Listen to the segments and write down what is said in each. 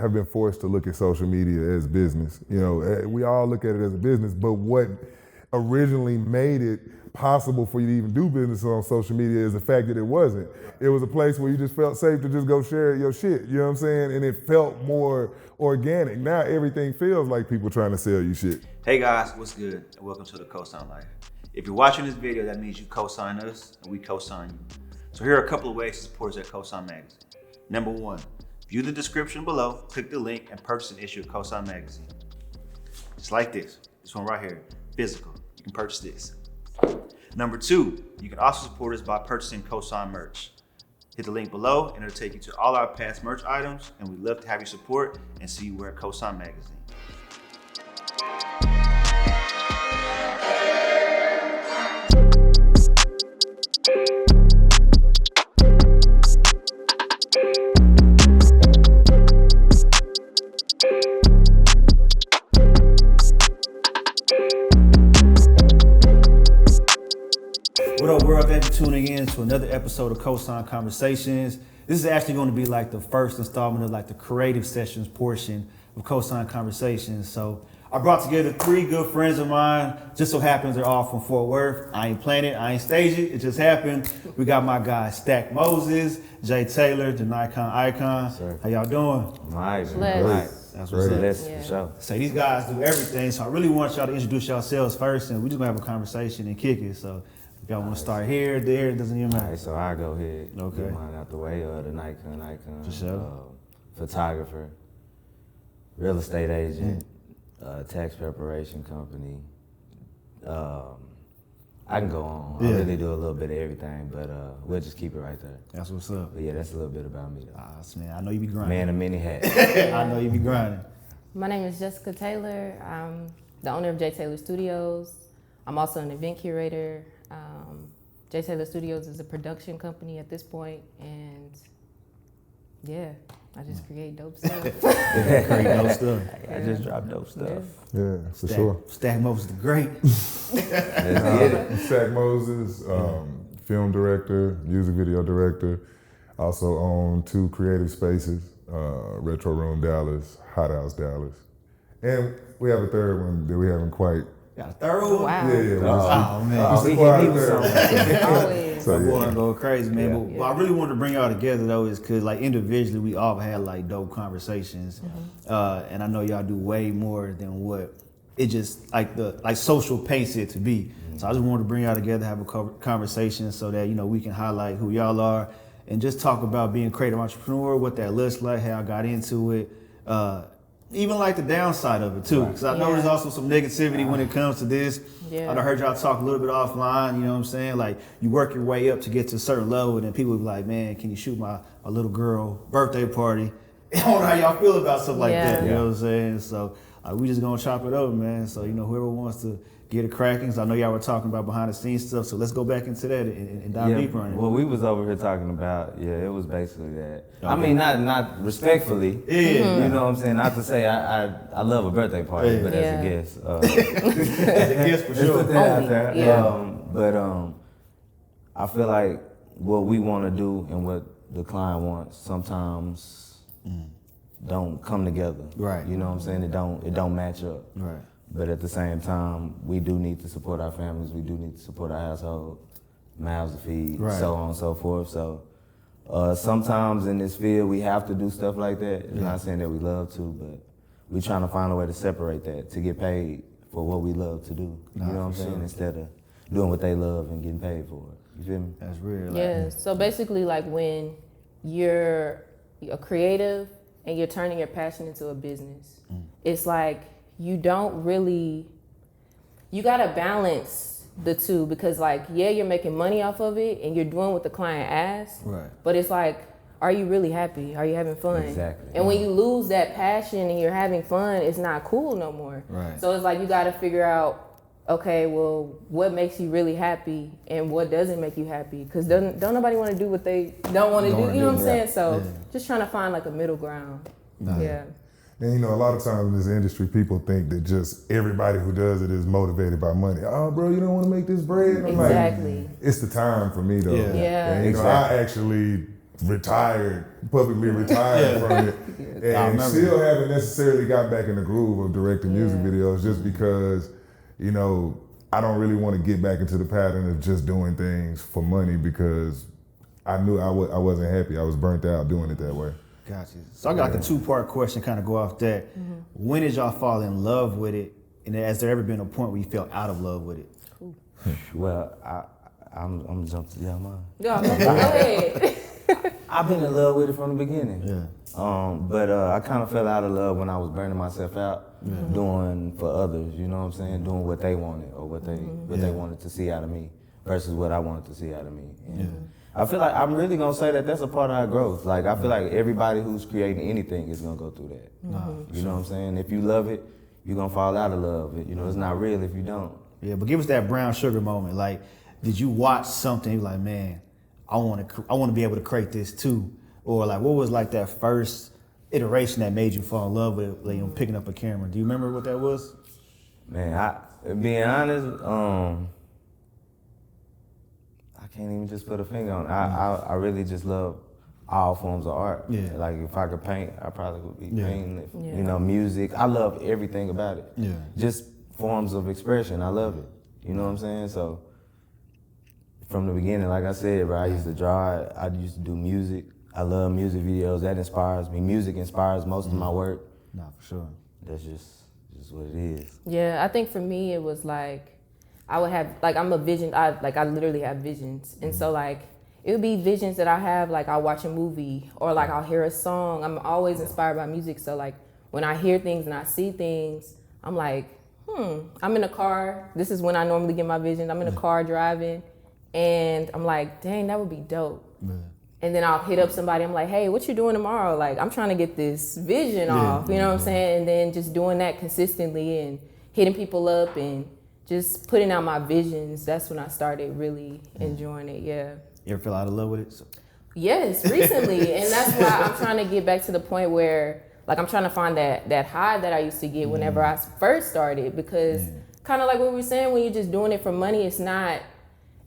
have been forced to look at social media as business. You know, we all look at it as a business, but what originally made it possible for you to even do business on social media is the fact that it wasn't. It was a place where you just felt safe to just go share your shit, you know what I'm saying? And it felt more organic. Now everything feels like people trying to sell you shit. Hey guys, what's good? And welcome to the COSIGN Life. If you're watching this video, that means you co-sign us and we co-sign you. So here are a couple of ways to support us at COSIGN Magazine. Number one, view the description below, click the link, and purchase an issue of COSIGN Magazine. Just like this one right here, physical. You can purchase this. Number two, you can also support us by purchasing COSIGN merch. Hit the link below and it'll take you to all our past merch items, and we'd love to have your support and see you wear COSIGN Magazine. What up, world? Thanks for tuning in to another episode of COSIGN Conversations. This is actually going to be like the first installment of like the creative sessions portion of COSIGN Conversations. So I brought together three good friends of mine. Just so happens they're all from Fort Worth. I ain't planned it, I ain't staged it, it just happened. We got my guy Stack Moses, Jay Taylor, the Nikon Icon. Sir. How y'all doing? All right, man. Bless. All right. That's what's up. Bless, Yeah. for sure. So these guys do everything, so I really want y'all to introduce yourselves first, and we just gonna have a conversation and kick it. So if y'all want to start here, there, it doesn't even All matter. right, so I go ahead. Okay. Get mine out the way. The Nikon Icon. For sure. Photographer, real estate agent, tax preparation company. I can go on. Yeah. I really do a little bit of everything, but we'll just keep it right there. That's what's up. But yeah, that's a little bit about me, though. Man, I know you be grinding. Man of many hats. I know you be grinding. My name is Jessica Taylor. I'm the owner of J Taylor Studios. I'm also an event curator. J Taylor Studios is a production company at this point, and yeah, I just create dope stuff. Great dope stuff. I just dropped dope stuff. Yeah, for sure. Stack Moses the Great. Let's get it. Stack Moses, film director, music video director. Also own two creative spaces, Retro Room Dallas, Hot House Dallas. And we have a third one that we haven't quite. Got a third one? Wow. Oh, man. Oh, we he quiet was there. Always. So I'm going to yeah. go crazy, man. Yeah. But what I really wanted to bring y'all together though is because like individually we all had like dope conversations, and I know y'all do way more than what it just like social paints it to be. So I just wanted to bring y'all together, have a conversation so that we can highlight who y'all are and just talk about being a creative entrepreneur, what that looks like, how I got into it. Even like the downside of it too, because I know Yeah. there's also some negativity when it comes to this. Yeah. I heard y'all talk a little bit offline, you know what I'm saying? Like you work your way up to get to a certain level, and then people be like, man, can you shoot my little girl birthday party? I don't know how y'all feel about stuff like that, you know what I'm saying? So we just gonna chop it up, man. So whoever wants to get it cracking, 'cause I know y'all were talking about behind the scenes stuff, so let's go back into that and dive deeper on it. Well, we was over here talking about, it was basically that. I mean, not respectfully. Yeah. You know what I'm saying? Not to say I love a birthday party, but as a guest. As a guest for Just sure. put that out there. Yeah. But I feel like what we want to do and what the client wants sometimes don't come together. Right. You know what I'm saying? It don't match up. Right. But at the same time, we do need to support our families. We do need to support our household, mouths to feed, Right. so on and so forth. So sometimes in this field, we have to do stuff like that. It's not saying that we love to, but we're trying to find a way to separate that, to get paid for what we love to do. You know what I'm saying? Instead of doing what they love and getting paid for it. You feel me? That's real. Yeah. So basically, like when you're a creative and you're turning your passion into a business, it's like you gotta balance the two, because like, yeah, you're making money off of it and you're doing what the client asks, Right. but it's like, are you really happy? Are you having fun? Exactly. And when you lose that passion and you're having fun, it's not cool no more. Right. So it's like you gotta figure out, okay, well, what makes you really happy and what doesn't make you happy? Because don't nobody want to do what they don't want to do. You know what I'm saying? So just trying to find like a middle ground. Yeah. And a lot of times in this industry, people think that just everybody who does it is motivated by money. Oh, bro, you don't want to make this bread? I'm Exactly. like, it's the time for me though. Yeah. Yeah. And I actually publicly retired from it, and still haven't necessarily got back in the groove of directing music videos, just because, you know, I don't really want to get back into the pattern of just doing things for money, because I knew I wasn't happy. I was burnt out doing it that way. Gotcha. So I got like a two-part question, kind of go off that. When did y'all fall in love with it, and has there ever been a point where you felt out of love with it? Well, I'm jumping to y'all mind. Go ahead. I've been in love with it from the beginning. Yeah. But I kind of fell out of love when I was burning myself out doing for others, you know what I'm saying? Doing what they wanted or what they wanted to see out of me versus what I wanted to see out of me. And I feel like I'm really gonna say that that's a part of our growth. Like, I feel like everybody who's creating anything is gonna go through that. You know what I'm saying? If you love it, you're gonna fall out of love. You know, it's not real if you don't. Yeah, but give us that brown sugar moment. Like, did you watch something, you're like, man, I want to be able to create this too? Or like, what was like that first iteration that made you fall in love with it, like, you know, picking up a camera? Do you remember what that was? Man, being honest, I can't even just put a finger on it. I really just love all forms of art. Yeah. Like, if I could paint, I probably would be painting. Yeah. You know, music. I love everything about it. Yeah. Just forms of expression. I love it. You know what I'm saying? So from the beginning, like I said, bro, I used to draw. I used to do music. I love music videos. That inspires me. Music inspires most of my work. No, for sure. That's just what it is. Yeah, I think for me it was like I would have, like, I'm a vision. I literally have visions, and so like it would be visions that I have. Like, I'll watch a movie or like I'll hear a song. I'm always inspired by music. So like when I hear things and I see things, I'm like, I'm in a car. This is when I normally get my visions. I'm in a car driving, and I'm like, dang, that would be dope. And then I'll hit up somebody. I'm like, hey, what you doing tomorrow? Like, I'm trying to get this vision off. You know what I'm saying? And then just doing that consistently and hitting people up and just putting out my visions. That's when I started really enjoying it. Yeah. You ever feel out of love with it? Yes, recently. And that's why I'm trying to get back to the point where, like, I'm trying to find that high that I used to get whenever I first started, because kind of like what we were saying, when you're just doing it for money, it's not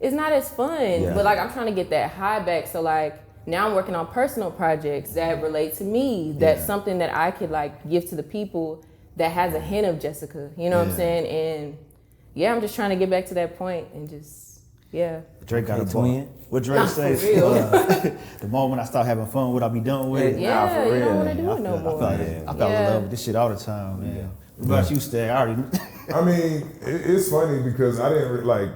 as fun. Yeah. But like, I'm trying to get that high back. So like, now I'm working on personal projects that relate to me. That's something that I could like give to the people that has a hint of Jessica. You know what I'm saying? And yeah, I'm just trying to get back to that point and just, Drake got a twin. point. What Drake says, for real. the moment I start having fun, what I be done with it? Yeah, for you real. don't want to do it no more. I fell in love with this shit all the time, man. What about you, Stag? I already. I mean, it's funny because I didn't like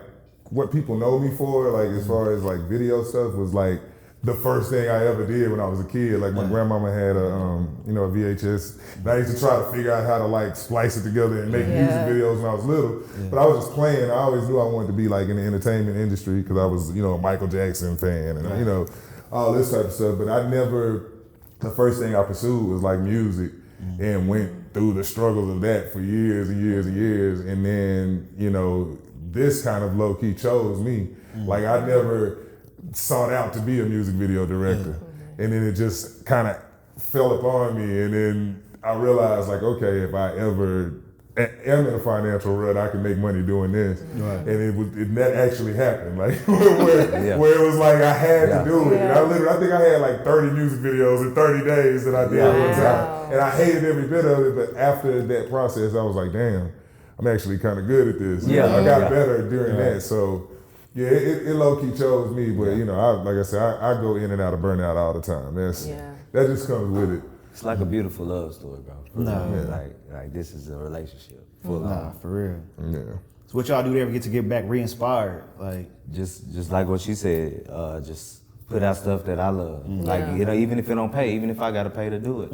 what people know me for, like as far as like video stuff, was like the first thing I ever did when I was a kid. Like, my grandmama had a VHS, and I used to try to figure out how to like splice it together and make music videos when I was little. But I was just playing. I always knew I wanted to be like in the entertainment industry, because I was, you know, a Michael Jackson fan and you know, all this type of stuff. But the first thing I pursued was like music, and went through the struggles of that for years and years and years. And then, you know, this kind of low key chose me. Like, I never sought out to be a music video director. And then it just kind of fell upon me. And then I realized, like, okay, if I ever am in a financial rut, I can make money doing this. And that actually happened. Like, where it was like I had to do it. And I think I had like 30 music videos in 30 days that I did one time. And I hated every bit of it. But after that process, I was like, damn, I'm actually kind of good at this. I got better during that. So yeah, it low-key chose me, but you know, like I said, I go in and out of burnout all the time. That just comes with it. It's like a beautiful love story, bro. Like this is a relationship full on. For real. Yeah. So what y'all do to ever get back re-inspired? Like, Just like what she said, just put out stuff that I love. Like, you know, even if it don't pay, even if I gotta pay to do it,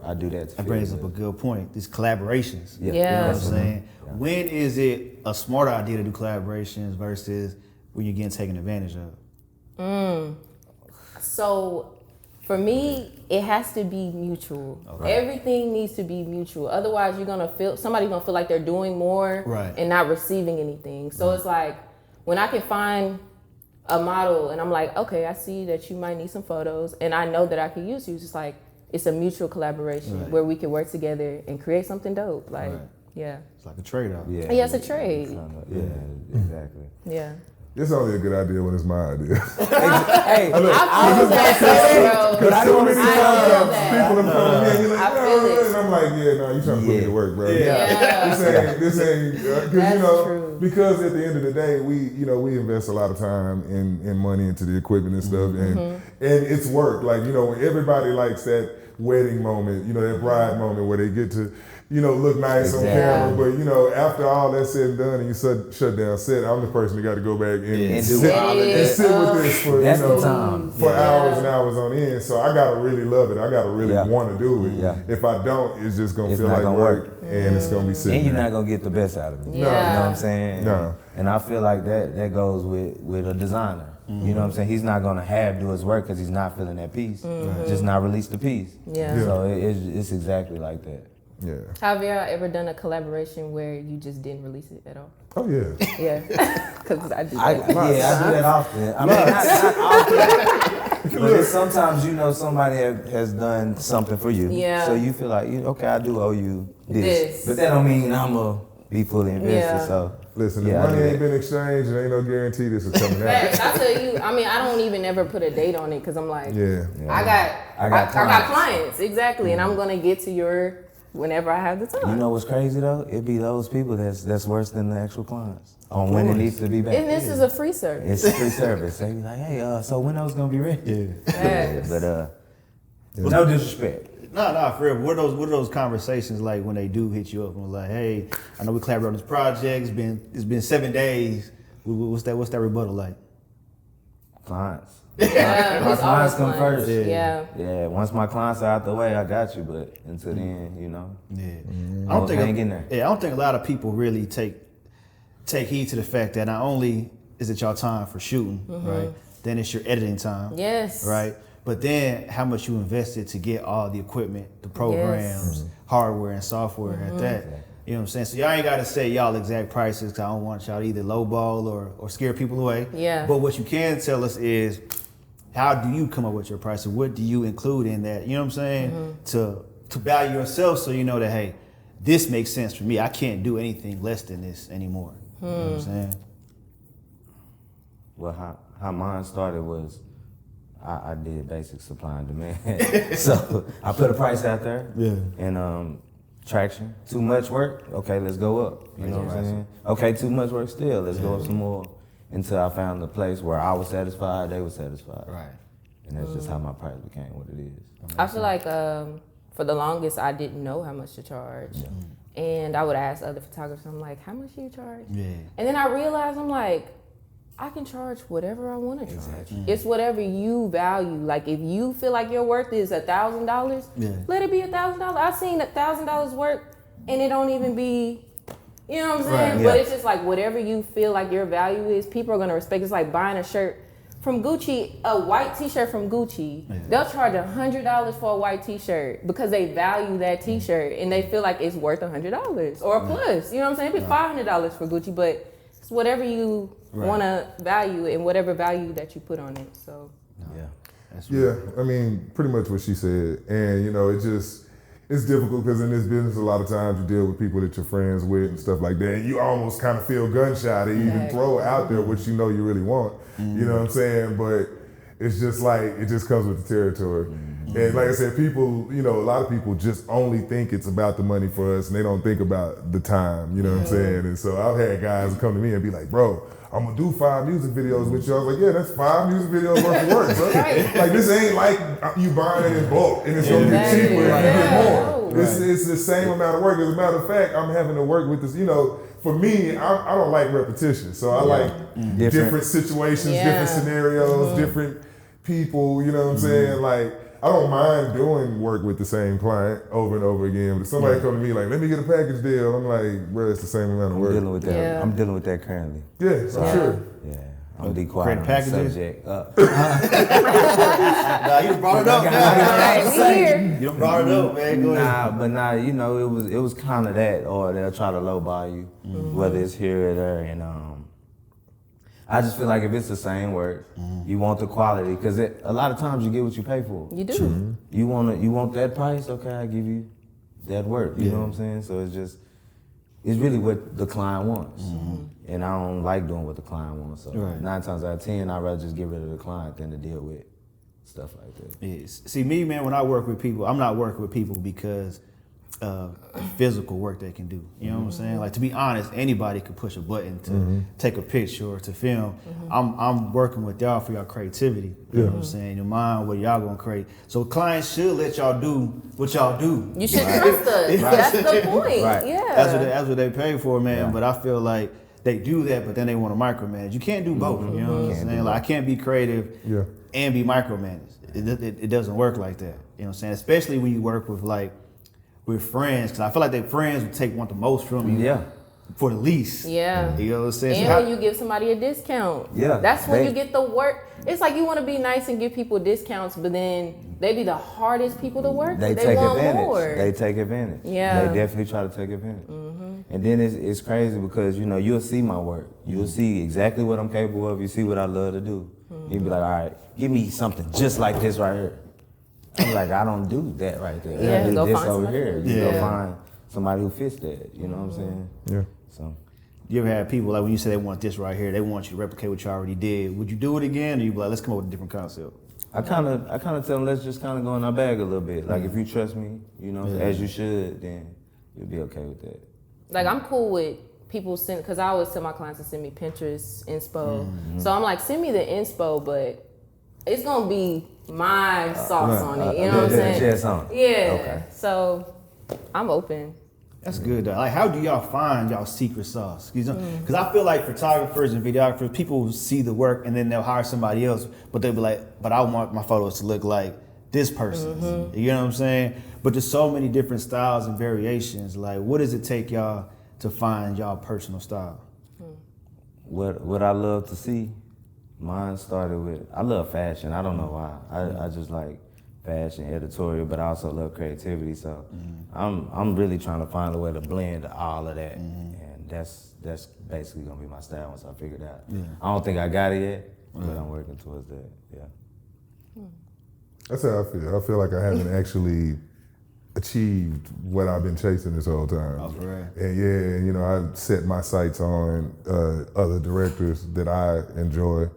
I do that. that brings up a good point. These collaborations. Yeah. You know what I'm saying? When is it a smart idea to do collaborations versus when you're getting taken advantage of? So for me, it has to be mutual. Everything needs to be mutual. Otherwise, somebody's gonna feel like they're doing more and not receiving anything. So it's like, when I can find a model and I'm like, okay, I see that you might need some photos, and I know that I can use you. It's just like, it's a mutual collaboration where we can work together and create something dope. Like, It's like a trade-off. Yeah, it's a trade. Yeah, exactly. Yeah. It's only a good idea when it's my idea. Hey, I feel that, bro. But I don't wanna many see times that. people have come to me and you're like, I feel it. and I'm like, yeah, no, you trying to put me to work, bro. Yeah. This ain't, because That's true. because at the end of the day, we invest a lot of time and money into the equipment and stuff, and it's work. Like, when everybody likes that wedding moment, that bride moment where they get to, look nice on camera, but after all that's said and done and you shut down set, I'm the person that got to go back and sit with this for That's the time. for hours and hours on end. So I gotta really love it. I gotta really want to do it. Yeah. If I don't, it's just gonna It's feel not like gonna work, and it's gonna be sitting. And you're there. not gonna get the best out of it. Yeah. You know what I'm saying? No. And I feel like that goes with a designer. You know what I'm saying? He's not gonna do his work because he's not feeling that piece. Just not release the piece. Yeah. So it's exactly like that. Yeah. Have y'all ever done a collaboration where you just didn't release it at all? Oh yeah. Yeah, because I do that. I do that often. I mean, not often. But it's sometimes somebody has done something for you. Yeah. So you feel like, okay, I do owe you this. This. But that don't mean I'm going to be fully invested. Yeah. So Listen, yeah, the I do money ain't that. been exchanged, and ain't no guarantee this is coming out. Facts. I tell you, I don't even ever put a date on it because I'm like, Yeah. I got clients, exactly, and I'm gonna get to your whenever I have the time. You know what's crazy though? It be those people that's worse than the actual clients on when it needs to be back. And this is a free service. It's a free service. They be like, hey, so when those gonna be ready? Yes. But no disrespect. No, for real. What are those conversations like when they do hit you up and like, hey, I know we collaborated on this project. It's been 7 days. What's that rebuttal like? Clients. Yeah, My it's clients always come clients. first. Yeah. Yeah, once my clients are out the way, I got you. But until then, Yeah. I don't hang in there. Yeah, I don't think a lot of people really take heed to the fact that not only is it your time for shooting, right? Then it's your editing time. Yes. Right? But then how much you invested to get all the equipment, the programs, hardware and software at that. You know what I'm saying? So y'all ain't gotta say y'all exact prices because I don't want y'all to either lowball or scare people away. Yeah. But what you can tell us is how do you come up with your prices? What do you include in that? You know what I'm saying? To value yourself so you know that, hey, this makes sense for me. I can't do anything less than this anymore. You know what I'm saying? Well, how mine started was I did basic supply and demand. So I put a price out there. Yeah. And traction. Too much work? Okay, let's go up. You know what I'm saying? Okay, too much work still. Let's go up some more. Until I found the place where I was satisfied, they were satisfied. Right. And that's just how my price became what it is. I feel like for the longest I didn't know how much to charge. And I would ask other photographers, I'm like, how much do you charge? Yeah. And then I realized I'm like, I can charge whatever I want to charge. It's whatever you value. Like if you feel like your worth is $1,000, let it be $1,000. I've seen $1,000 work and it don't even be, you know what I'm saying? Right, But it's just like whatever you feel like your value is, people are gonna respect. It's like buying a shirt from Gucci, a white t-shirt from Gucci. They'll charge $100 for a white t-shirt because they value that t-shirt and they feel like it's worth $100 or plus. You know what I'm saying? It'd be $500 for Gucci, but it's whatever you want to value and whatever value that you put on it. So Yeah, I mean, pretty much what she said. And, it's difficult because in this business, a lot of times you deal with people that you're friends with and stuff like that. And you almost kind of feel gun shy to even throw out there what you know you really want. You know what I'm saying? But it's just like, it just comes with the territory. And like I said, people, a lot of people just only think it's about the money for us and they don't think about the time, you know what I'm saying? And so I've had guys come to me and be like, bro, I'm gonna do 5 music videos with you. I was like, yeah, that's 5 music videos worth of work, bro. Like this ain't like you buying it in bulk and it's gonna get cheaper and you get more. It's the same amount of work. As a matter of fact, I'm having to work with this, for me, I don't like repetition. So I like different situations, different scenarios, different people, you know what I'm saying? Like, I don't mind doing work with the same client over and over again. But if somebody come to me like, let me get a package deal, I'm like, bro, it's the same amount of work. I'm dealing with that. Yeah. I'm dealing with that currently. Yeah, for sure. Yeah. I'm be quiet on the packages? subject. Nah, you done brought it up now. You done brought it up, man. Go ahead. It was kind of that, or they'll try to lowball you, whether it's here or there, and I just feel like if it's the same work, you want the quality, because a lot of times you get what you pay for. you do. You want that price, okay, I give you that work. You know what I'm saying? So it's just it's really what the client wants. And I don't like doing what the client wants. So 9 times out of 10, I'd rather just get rid of the client than to deal with stuff like that. Yes. See, me, man, when I work with people, I'm not working with people because of the physical work they can do. You know what I'm saying? Like, to be honest, anybody could push a button to take a picture or to film. I'm working with y'all for y'all creativity. You know what I'm saying? Your mind, what y'all gonna create. So clients should let y'all do what y'all do. You should trust us. That's the point. Right. Yeah. That's what they pay for, man. But I feel like they do that, but then they want to micromanage. You can't do both. You know what I'm saying? Like, I can't be creative and be micromanaged. It doesn't work like that. You know what I'm saying? Especially when you work with with friends, because I feel like their friends would want the most from you. Yeah. For the least. Yeah. You know what I'm saying? And when you give somebody a discount. Yeah. That's when you get the work. It's like you want to be nice and give people discounts, but then they be the hardest people to work with. They take want advantage. more. They take advantage. Yeah. They definitely try to take advantage. And then it's crazy because, you know, you'll see my work. You'll see exactly what I'm capable of. You see what I love to do. You'll be like, all right, give me something just like this right here. I'm like, I don't do that right there. Yeah, I do go this find over somebody here. else. You Yeah. go find somebody who fits that. You know what I'm saying? Yeah. So You ever had people, like when you say they want this right here, they want you to replicate what you already did. Would you do it again, or you be like, let's come up with a different concept? I kind of tell them, let's just kind of go in our bag a little bit. Like, if you trust me, you know, as you should, then you'll be okay with that. Like, I'm cool with people because I always tell my clients to send me Pinterest, inspo. So I'm like, send me the inspo, but it's gonna be my sauce on it. You know what I'm saying? Just on it. Yeah. Okay. So I'm open. That's good though. Like, how do y'all find y'all secret sauce? Because I feel like photographers and videographers, people see the work and then they'll hire somebody else, but they'll be like, but I want my photos to look like this person's. You know what I'm saying? But there's so many different styles and variations. Like, what does it take y'all to find y'all personal style? What I love to see, mine started with, I love fashion. I don't know why. I just like fashion, editorial, but I also love creativity. So I'm really trying to find a way to blend all of that, and that's basically gonna be my style once I figure it out. I don't think I got it yet, but I'm working towards that. Yeah. That's how I feel. I feel like I haven't actually achieved what I've been chasing this whole time. Oh, for real? And yeah, and you know, I set my sights on other directors that I enjoy.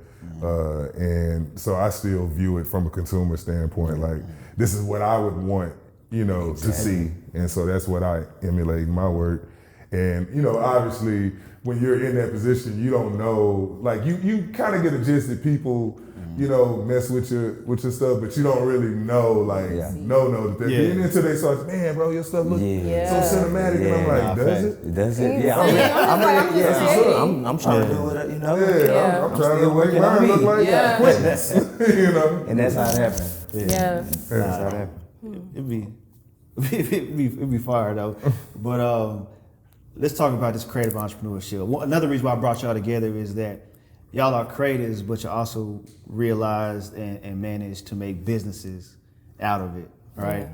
And so I still view it from a consumer standpoint, like this is what I would want, you know, to see. And so that's what I emulate in my work. And, you know, obviously when you're in that position, you don't know, like you kind of get a gist that people, you know, mess with your stuff, but you don't really know, like, know that they're getting into they start, man, bro, your stuff looks so cinematic. And I'm like, does it? Does it? Yeah, I'm trying to do it, you know? Yeah, I'm trying to make mine look like Quentin's, you know? And that's how it happened. Yeah. That's how it happened. It'd be fire though. But let's talk about this creative entrepreneurship. Another reason why I brought y'all together is that y'all are creators, but you also realized and managed to make businesses out of it, right? Yeah.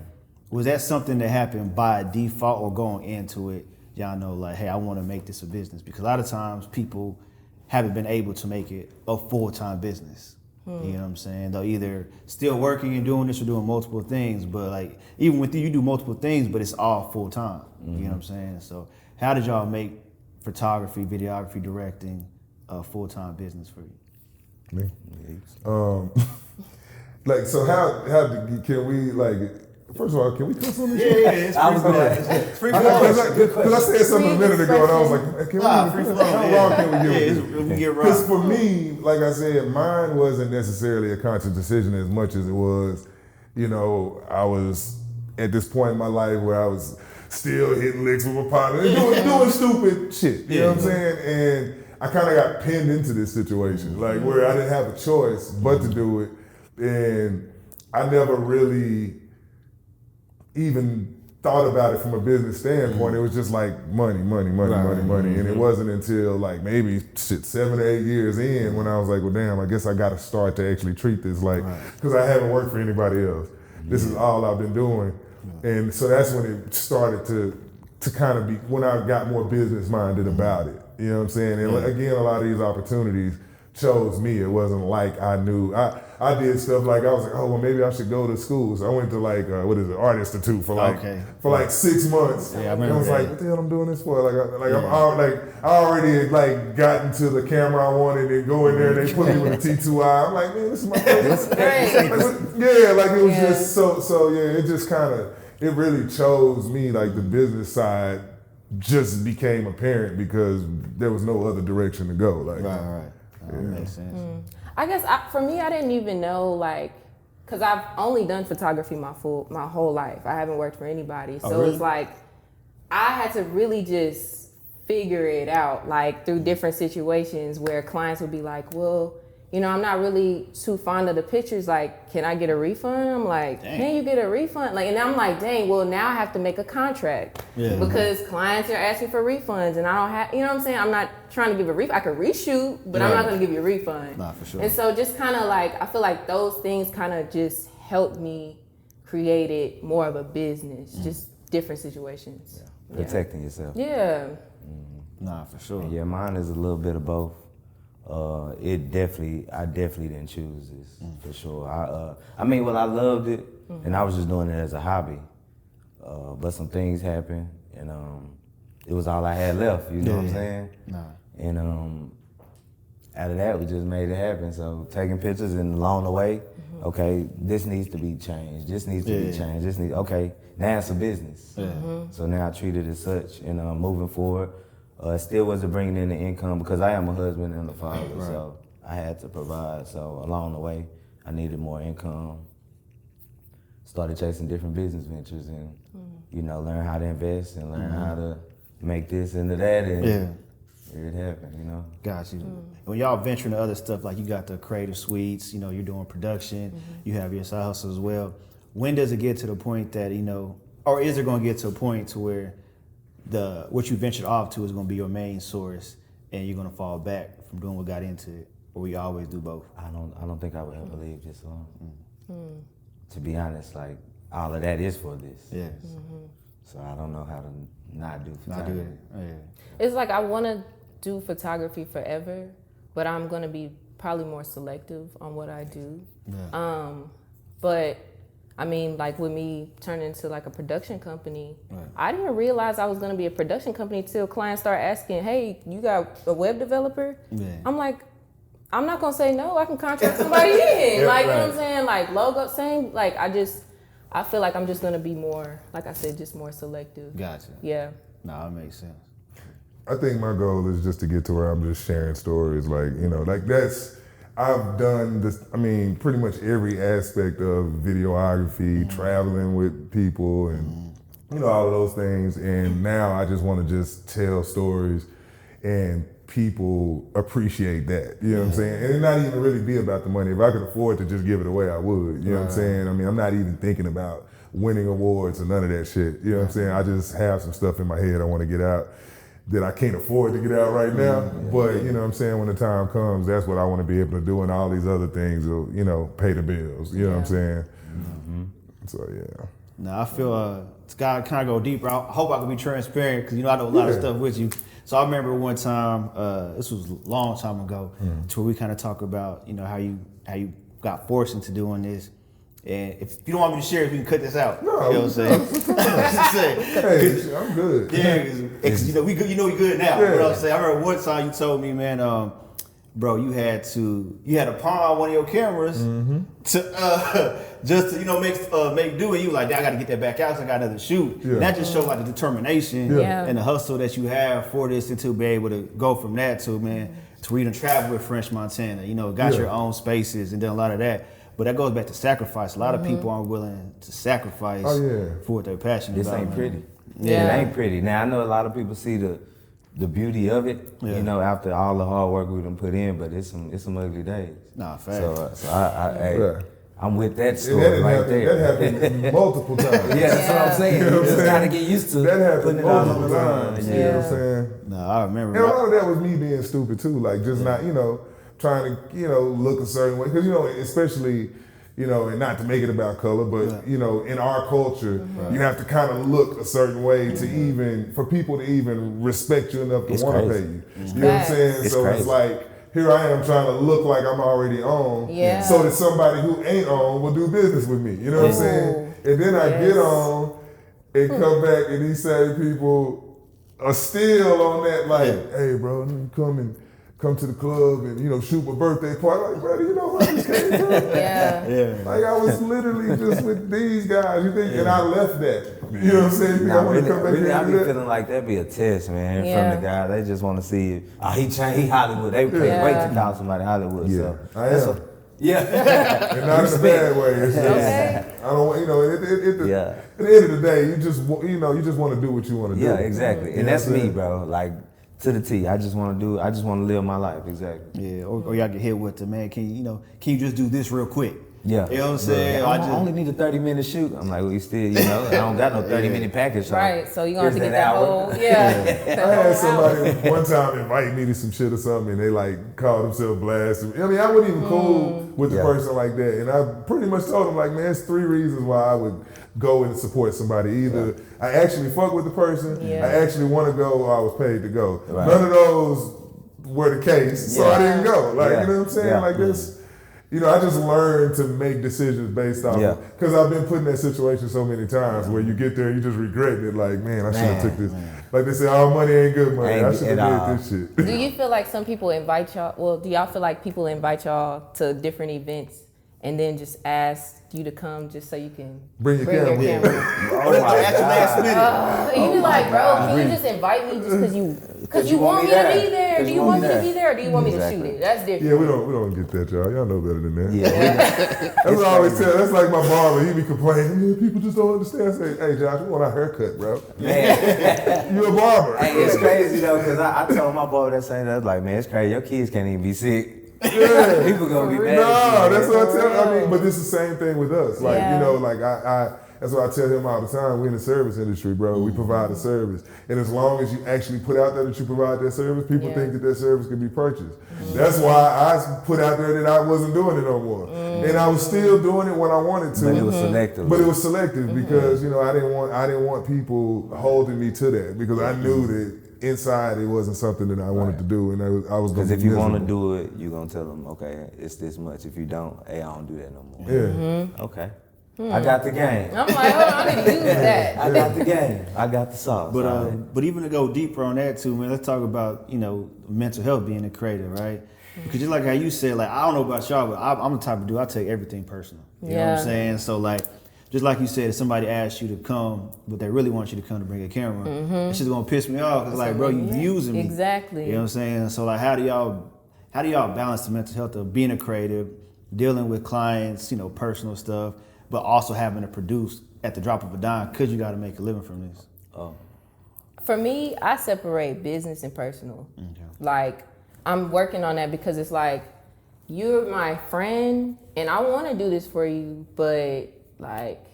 Was that something that happened by default or going into it? Y'all know, like, hey, I want to make this a business, because a lot of times people haven't been able to make it a full-time business. You know what I'm saying? They're either still working and doing this or doing multiple things, but like, even with you do multiple things, but it's all full-time. You know what I'm saying? So how did y'all make photography, videography, directing a full-time business for you? Me? Like, so how can we, like, first of all, can we cuss on this shit? Yeah, I was it's free flow. Because I said something a minute ago and I was like, can we, how long can we get raw? Because for me, like I said, mine wasn't necessarily a conscious decision as much as it was, you know, I was at this point in my life where I was still hitting licks with my partner and doing stupid shit, you know what I'm saying? And I kind of got pinned into this situation, like where I didn't have a choice but to do it. And I never really even thought about it from a business standpoint. It was just like money. And it wasn't until like maybe 7 or 8 years in when I was like, well, damn, I guess I got to start to actually treat this like, because I haven't worked for anybody else. This is all I've been doing. And so that's when it started to kind of be, when I got more business minded about it. You know what I'm saying? And again, a lot of these opportunities chose me. It wasn't like I knew. I did stuff like I was like, oh well, maybe I should go to school. So I went to like Art Institute for like 6 months. Yeah, I and remember I was that. like, what the hell I'm doing this for? I already like got into the camera I wanted and go in there and they put me with a T2i. I'm like, man, this is my first. Yeah, like it was just so yeah. It just kind of it really chose me. Like the business side just became apparent because there was no other direction to go. Like Right. That makes sense. I guess for me, I didn't even know like, cause I've only done photography my whole life. I haven't worked for anybody, so really? it's like I had to really just figure it out, like through different situations where clients would be like, well, you know, I'm not really too fond of the pictures. Like, can I get a refund? I'm like, can you get a refund? Like, and I'm like, dang, well, now I have to make a contract because clients are asking for refunds and I don't have, you know what I'm saying? I'm not trying to give a refund. I could reshoot, but I'm not going to give you a refund. Nah, for sure. And so just kind of like, I feel like those things kind of just helped me create it more of a business, just different situations. Protecting yourself. Yeah. Nah, for sure. Yeah, mine is a little bit of both. I definitely didn't choose this for sure. I mean, I loved it, and I was just doing it as a hobby. But some things happened, and it was all I had left. You know what I'm saying? Nah. And out of that, we just made it happen. So taking pictures and along the way, okay, this needs to be changed. This needs to be changed. Okay, now it's a business. So now I treat it as such, and moving forward. Still wasn't bringing in the income because I am a husband and a father, so I had to provide. So along the way, I needed more income. Started chasing different business ventures and, you know, learn how to invest and learn how to make this into that, and here it happened, you know. Got you. When y'all venture into other stuff, like you got the creative suites, you know, you're doing production, you have your side hustle as well. When does it get to the point that, you know, or is it going to get to a point to where what you ventured off to is going to be your main source, and you're going to fall back from doing what got into it, or we always do both? I don't think I would ever leave this long. To be honest, like all of that is for this. Yes. So I don't know how to not do Not photography. do it. Yeah. It's like I want to do photography forever, but I'm going to be probably more selective on what I do. Yeah. But I mean, like with me turning into like a production company, I didn't realize I was going to be a production company till clients start asking, hey, you got a web developer? Yeah. I'm like, I'm not going to say no, I can contract somebody in. Like, you know what I'm saying? Like logo, same, like I feel like I'm just going to be more, like I said, just more selective. Gotcha. Yeah. Nah, that makes sense. I think my goal is just to get to where I'm just sharing stories, like, you know, like I've done this, I mean, pretty much every aspect of videography, traveling with people and, you know, all of those things. And now I just want to just tell stories and people appreciate that, you know what I'm saying? And it not even really be about the money. If I could afford to just give it away, I would, you know what I'm saying? I mean, I'm not even thinking about winning awards or none of that shit, you know what I'm saying? I just have some stuff in my head I want to get out that I can't afford to get out right now, but you know what I'm saying, when the time comes, that's what I want to be able to do, and all these other things will, you know, pay the bills, you know what I'm saying? So yeah. Now I feel it's got to kind of go deeper. I hope I can be transparent because, you know, I know a lot of stuff with you. So I remember one time, this was a long time ago, to where we kind of talk about, you know, how you got forced into doing this. And if you don't want me to share it, we can cut this out. No, you know what I'm saying? Hey, I'm good. Yeah, because you know we good. You know we good now. Yeah. You know what I'm saying? I remember one time you told me, man, bro, you had to pawn one of your cameras to just to, you know, make do, and you like, I got to get that back out, so I got another shoot. Yeah. And that just shows like the determination Yeah. and the hustle that you have for this, and to be able to go from that to, man, to read and travel with French Montana. You know, got your own spaces and done a lot of that. But that goes back to sacrifice. A lot of people aren't willing to sacrifice for what they're passionate This about. ain't pretty. Yeah. It ain't pretty. Now I know a lot of people see the beauty of it, you know, after all the hard work we done put in, but it's some ugly days. Nah, fact. So I'm with that story right there. That happened multiple times. Yeah, that's what I'm saying. You know what I'm just saying? gotta get used to That happened putting it out on multiple the times. line. You know what I'm saying? Nah, I remember. And a lot of that was me being stupid too, like just not, you know, trying to, you know, look a certain way. Because, you know, especially, you know, and not to make it about color, but, you know, in our culture, you have to kind of look a certain way to for people to even respect you enough to want to pay you. You know what I'm saying? It's so crazy. it's like, here I am trying to look like I'm already on, Yeah. so that somebody who ain't on will do business with me. You know what I'm saying? And then I get on and come back, and these same people are still on that, like, hey, bro, come to the club and, you know, shoot my birthday party. Like, brother, you know where this came from? Yeah. Like, I was literally just with these guys, you think, and I left that. You know what I'm saying? You think I want to come back here I and be do that? feeling like that'd be a test, man, Yeah. from the guy. They just want to see it. Oh, he Hollywood. They can't Yeah. wait to call somebody Hollywood. Yeah, So. I am. Yeah. And not in a bad way. It's just, Okay. I don't, you know, at the end of the day, you just want to do what you want to do. Yeah, exactly. You And know that's what I'm me, saying? bro. Like, to the T. I just want to live my life. Exactly. Yeah, or y'all get hit with the man. Can you just do this real quick? Yeah. You know what I'm saying? I only need a 30-minute shoot. I'm like, well, you still, I don't got no 30-minute package. So Right, so you're going to have to here's get that hour. whole, I that had whole hour. somebody one time invite me to some shit or something, and they like called themselves blasting. I mean, I wasn't even cool with the Yeah. person like that, and I pretty much told them like, man, it's 3 reasons why I would go and support somebody. Either I actually fuck with the person, Yeah. I actually want to go, or I was paid to go. Right. None of those were the case, so I didn't go. Like, Yeah. you know what I'm saying? Yeah. Like this. I just learned to make decisions based off because I've been put in that situation so many times where you get there and you just regret it. Like, man, I should have took this. Like they say, all money ain't good money. I should have did this shit. Do you feel like some people invite y'all, do y'all feel like people invite y'all to different events and then just ask you to come just so you can Bring your camera. Oh, my At the last God. minute. And you be like, bro, can you just invite me just because you want me to be there? Do you want me to be there or do you want me to shoot it? That's different. Yeah, we don't get that, y'all. Y'all know better than that. Yeah. That's what I always tell. That's like my barber. He be complaining. Man, people just don't understand. I say, hey, Josh, we want our haircut, bro. Man. You a barber. Hey, it's crazy though, because I told my boy that same day, I was like, man, it's crazy. Your kids can't even be sick. Yeah. People gonna be mad. No, at you, that's man. what I tell. I mean, but it's the same thing with us. Like, Yeah. like I that's what I tell him all the time. We're in the service industry, bro. We provide a service. And as long as you actually put out there that you provide that service, people think that service can be purchased. That's why I put out there that I wasn't doing it no more. And I was still doing it when I wanted to. But it was selective. But it was selective because, I didn't want people holding me to that because I knew that inside it wasn't something that I wanted to do, and I was going Because to if you want to do it, you're going to tell them, okay, it's this much. If you don't, hey, I don't do that no more. Yeah. Okay. I got the game. I'm like, hold on, I need to use that. I got the game. I got the sauce. But even to go deeper on that too, man, let's talk about mental health being a creator, right? Because just like how you said, like I don't know about y'all, but I'm the type of dude I take everything personal. You know what I'm saying? So like, just like you said, if somebody asks you to come, but they really want you to come to bring a camera, it's just gonna piss me off because like, bro, you using me. Exactly. You know what I'm saying? So like, how do y'all balance the mental health of being a creative, dealing with clients, personal stuff, but also having to produce at the drop of a dime because you got to make a living from this? For me, I separate business and personal. Like, I'm working on that because it's like, you're my friend and I want to do this for you, but like,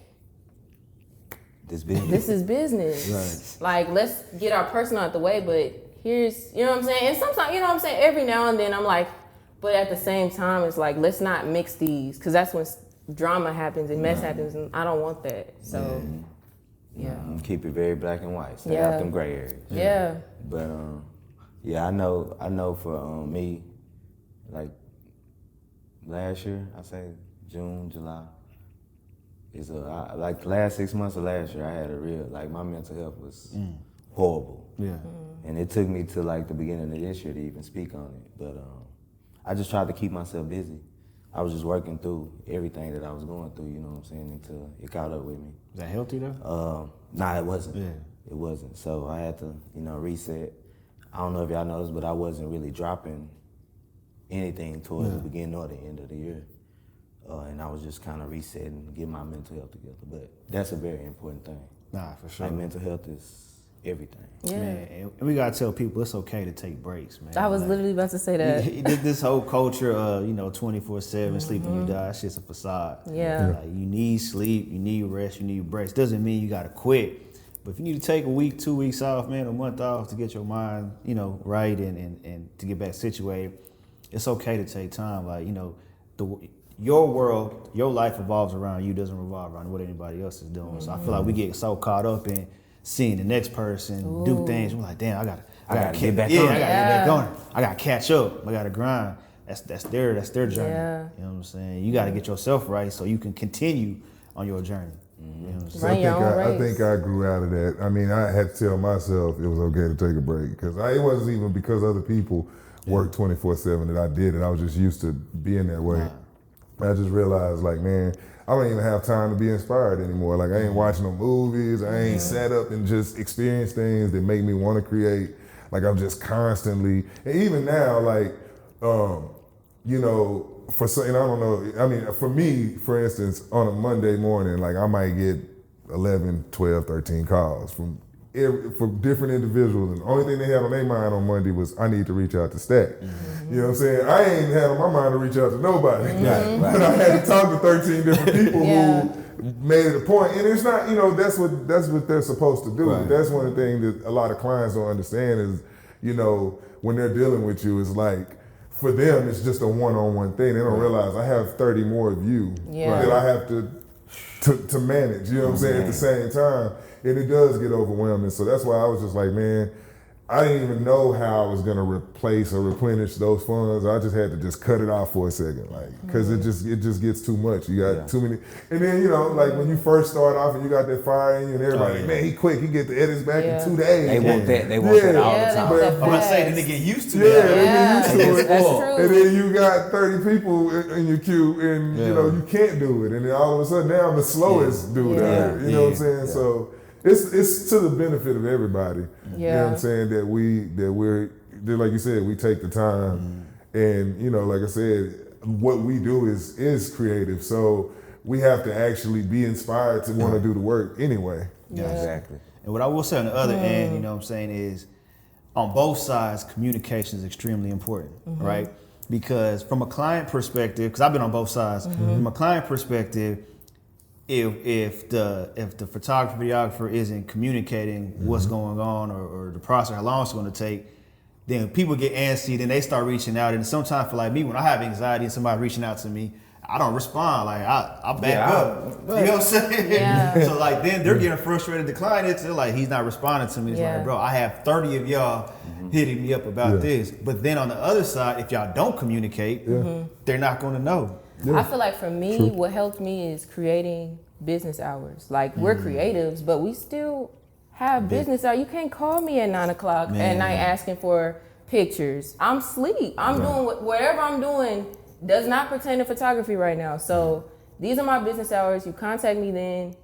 this business. this is business. Like, let's get our personal out the way, but here's, you know what I'm saying? And sometimes, every now and then I'm like, but at the same time, it's like, let's not mix these because that's when drama happens and mess happens and I don't want that. So, yeah. Keep it very black and white. Stay out them gray areas. Yeah. But I know for me, like last year, I say June, July, is like the last 6 months of last year, I had a real, like my mental health was horrible. Yeah. And it took me to like the beginning of this year to even speak on it. But I just tried to keep myself busy. I was just working through everything that I was going through, you know what I'm saying, until it caught up with me. Is that healthy though? Nah, it wasn't. Yeah. It wasn't. So I had to, reset. I don't know if y'all noticed, but I wasn't really dropping anything towards the beginning or the end of the year. And I was just kind of resetting, getting my mental health together. But that's a very important thing. Nah, for sure. Like mental health is everything. Yeah. Man, and we gotta tell people it's okay to take breaks, man. I was literally about to say that. This whole culture of 24/7 sleep when you die, it's just a facade. Yeah. Like, you need sleep, you need rest, you need breaks. Doesn't mean you gotta quit, but if you need to take a week, 2 weeks off, man, a month off to get your mind, right and to get back situated, it's okay to take time. Like your world, your life revolves around you, doesn't revolve around what anybody else is doing. So I feel like we get so caught up in seeing the next person do things. We're like, damn, I gotta get back yeah, on I it. gotta get back on it. I gotta catch up. I gotta grind. That's their journey. Yeah. You know what I'm saying? You gotta get yourself right so you can continue on your journey. You know what I'm saying? Run your own I race. think I grew out of that. I mean, I had to tell myself it was okay to take a break because it wasn't even because other people worked 24/7 that I did it. I was just used to being that way. I just realized, like, man, I don't even have time to be inspired anymore. Like, I ain't watching no movies. I ain't sat up and just experience things that make me want to create. Like, I'm just constantly, and even now, like, you know, and I don't know, I mean, for me, for instance, on a Monday morning, like, I might get 11, 12, 13 calls from different individuals, and the only thing they had on their mind on Monday was, I need to reach out to Stack. You know what I'm saying? I ain't had on my mind to reach out to nobody. But I had to talk to 13 different people who made it a point. And it's not, you know, that's what they're supposed to do. Right. That's one of the things that a lot of clients don't understand is, you know, when they're dealing with you, it's like, for them, it's just a one-on-one thing. They don't realize I have 30 more of you that I have to manage, you know what I'm saying, at the same time. And it does get overwhelming. So that's why I was just like, man, I didn't even know how I was gonna replace or replenish those funds. I just had to just cut it off for a second, like, cause it just gets too much. You got too many, and then, you know, like when you first start off and you got that fire in you and everybody, man, he quick, he get the edits back in 2 days. They want that. They want that all the time. I'm gonna say that they get used to Yeah, that. they get used to it. That's true. And then you got 30 people in your queue and, you know, you can't do it. And then all of a sudden now I'm the slowest dude out here. You know what I'm saying? So it's to the benefit of everybody. You know what I'm saying? That we're like you said, we take the time and, you know, like I said, what we do is creative. So we have to actually be inspired to want to do the work anyway. Yeah, exactly. And what I will say on the other end, you know what I'm saying, is on both sides, communication is extremely important, right? Because from a client perspective, because I've been on both sides, from a client perspective, if the photographer, videographer isn't communicating what's going on or the process, how long it's going to take, then people get antsy, then they start reaching out. And sometimes for like me, when I have anxiety and somebody reaching out to me, I don't respond. Like I back up. You know what I'm saying? Yeah. So like then they're getting frustrated. The client, they're like, he's not responding to me. It's like, bro, I have 30 of y'all hitting me up about this. But then on the other side, if y'all don't communicate, they're not going to know. I feel like for me, what helped me is creating business hours. Like we're creatives, but we still have business hours. You can't call me at 9 o'clock at night asking for pictures. I'm asleep. I'm doing whatever I'm doing does not pertain to photography right now. So these are my business hours. You contact me then.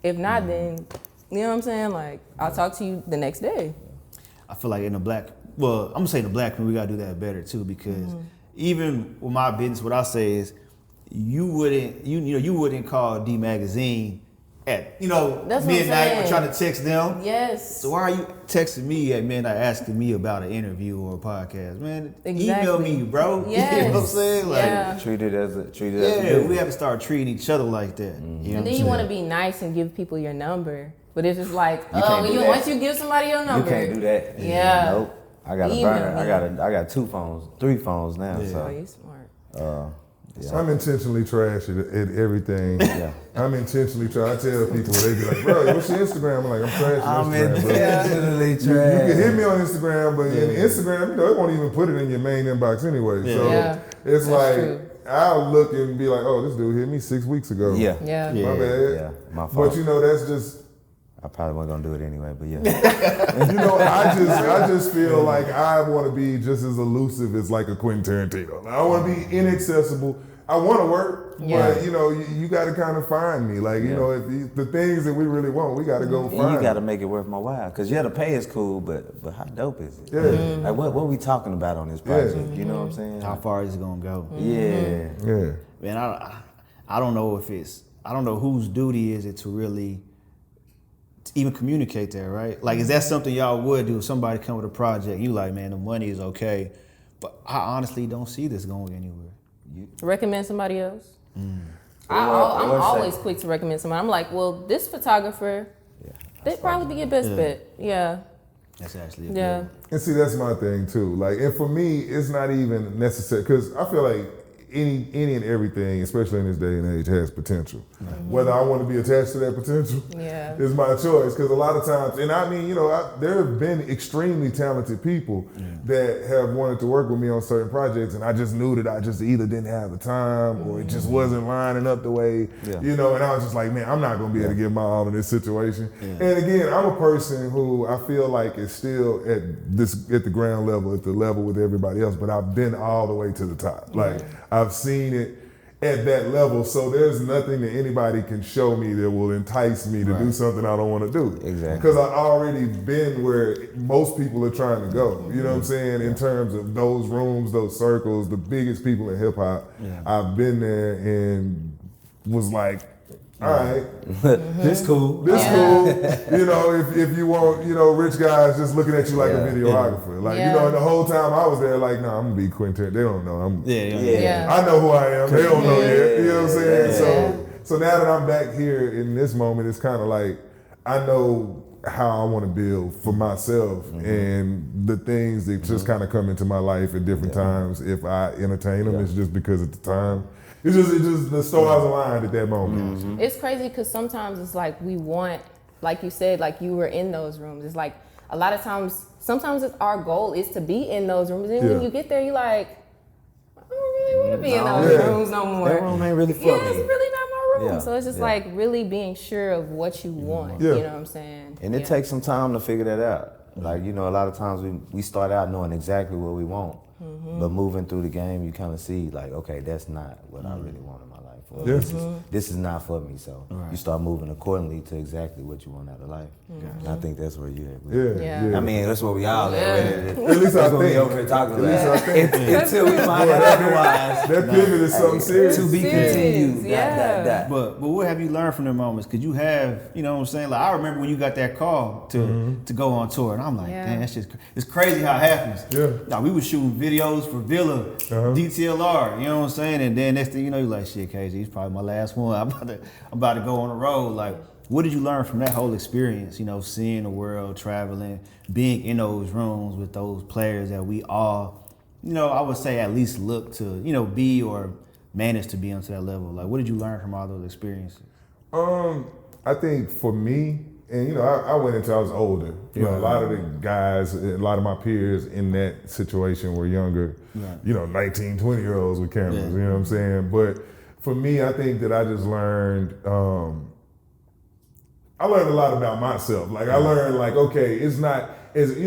If not, then you know what I'm saying? Like I'll talk to you the next day. I feel like in the black, well, I'm gonna say in the black community, we gotta do that better too, because even with my business, what I say is you wouldn't call D Magazine at That's what I'm midnight or saying. trying to text them. Yes. So why are you texting me at midnight asking me about an interview or a podcast? Man, email Exactly. me, bro. Yes. You know what I'm saying? Like, Yeah. Treat it as a yeah, business. we have to start treating each other like that. You know And what then I'm you want to saying? be nice and give people your number. But it's just like, can't do that. once you give somebody your number. You can't do that. Yeah. Nope. I got a Email burner. me. I got 2 phones, 3 phones now. Oh, So you smart. I'm intentionally trash at everything. I'm intentionally trash. I tell people, they be like, bro, what's your Instagram? I'm like, I'm trash on Instagram, bro. intentionally You can hit me on Instagram, but in Instagram, it won't even put it in your main inbox anyway. So it's That's like, true. I'll look and be like, oh, this dude hit me 6 weeks ago. Yeah. Yeah. My bad. Yeah. My fault. But that's just, I probably wasn't gonna do it anyway, but yeah. I just feel like I want to be just as elusive as like a Quentin Tarantino. I want to be inaccessible. I want to work, but you got to kind of find me. Like if the things that we really want, we got to go And find. you got to make it worth my while, cause the pay is cool, but how dope is it? Yeah. Like what are we talking about on this project? You know what I'm saying? How far is it gonna go? Yeah. Yeah. Man, I don't know I don't know whose duty is it to really even communicate that, right? Like, is that something y'all would do if somebody come with a project, you like, man, the money is okay, but I honestly don't see this going anywhere. Recommend somebody else. I'm Or say- always quick to recommend somebody. I'm like, well, this photographer, they'd probably be your best bet. Yeah. That's actually a Yeah. And see, that's my thing too. Like, and for me, it's not even necessary because I feel like any and everything, especially in this day and age, has potential. Whether I want to be attached to that potential is my choice. Because a lot of times, and I mean, there have been extremely talented people that have wanted to work with me on certain projects, and I just knew that I just either didn't have the time or it just wasn't lining up the way, and I was just like, man, I'm not going to be able to give my all in this situation. And again, I'm a person who I feel like is still at the ground level, at the level with everybody else, but I've been all the way to the top. Like, I've seen it at that level, so there's nothing that anybody can show me that will entice me to do something I don't want to do. Exactly. Because I've already been where most people are trying to go. You know what I'm saying? In terms of those rooms, those circles, the biggest people in hip hop, I've been there and was like, all right, This cool. this cool. If you want, rich guys just looking at you like a videographer. Like, and the whole time I was there, like, nah, I'm gonna be Quintet. They don't know. I know who I am. They don't know yet. You know what I'm saying? So now that I'm back here in this moment, it's kind of like I know how I want to build for myself and the things that just kind of come into my life at different times. If I entertain them, it's just because at the time. It's just the stars aligned at that moment. It's crazy because sometimes it's like we want, like you said, like you were in those rooms. It's like a lot of times, sometimes our goal is to be in those rooms. And when you get there, you're like, I don't really want to be in those rooms no more. That room ain't really for me. It's really not my room. Yeah. So it's just like really being sure of what you want. Yeah. You know what I'm saying? And it takes some time to figure that out. Like, a lot of times we start out knowing exactly what we want. But moving through the game, you kind of see, like, okay, that's not what I really want in my life. Or this is not for me. So you start moving accordingly to exactly what you want out of life. And I think that's where you're at. I mean, that's where we all at. At least I That's what we think. over here talking At least about. I think. Until we find out otherwise. That pivot is something serious. To be continued. Yeah. But what have you learned from the moments? Because you have, you know what I'm saying? Like, I remember when you got that call to go on tour, and I'm like, damn, that's just, it's crazy how it happens. Yeah. Now, we were shooting videos for Villa, DTLR, you know what I'm saying? And then next thing you know, you're like, shit, KZ, he's probably my last one. I'm about to go on the road. Like, what did you learn from that whole experience? Seeing the world, traveling, being in those rooms with those players that we all, I would say at least look to, be or manage to be onto that level. Like, what did you learn from all those experiences? I think for me, and I went until I was older. A lot of the guys, a lot of my peers in that situation were younger, 19, 20-year-olds with cameras, you know what I'm saying? But for me, I think that I just learned, I learned a lot about myself. Like, I learned, like, okay, it's not, when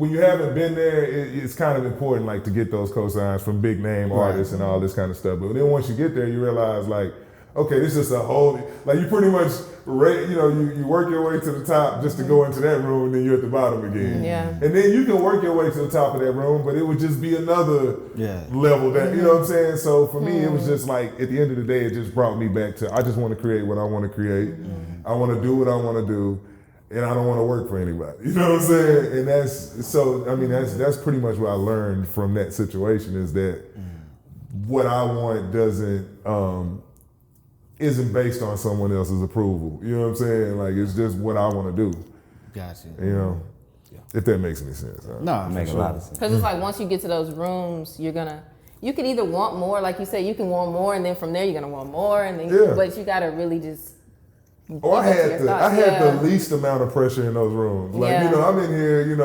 you haven't been there, it's kind of important, like, to get those cosigns from big name artists and all this kind of stuff. But then once you get there, you realize, like, okay, this is a whole, like, you pretty much, you work your way to the top just to go into that room, and then you're at the bottom again. Yeah. And then you can work your way to the top of that room, but it would just be another level that, you know what I'm saying? So for me, it was just like, at the end of the day, it just brought me back to, I just want to create what I want to create. I want to do what I want to do, and I don't want to work for anybody. You know what I'm saying? And that's pretty much what I learned from that situation, is that what I want isn't based on someone else's approval. You know what I'm saying? Like, it's just what I want to do. Gotcha. If that makes any sense. No, It makes a lot of sense. Because it's like once you get to those rooms, you could either want more, like you said, you can want more, and then from there you're gonna want more, and then but you gotta really just. I had the least amount of pressure in those rooms. Like, I'm in here,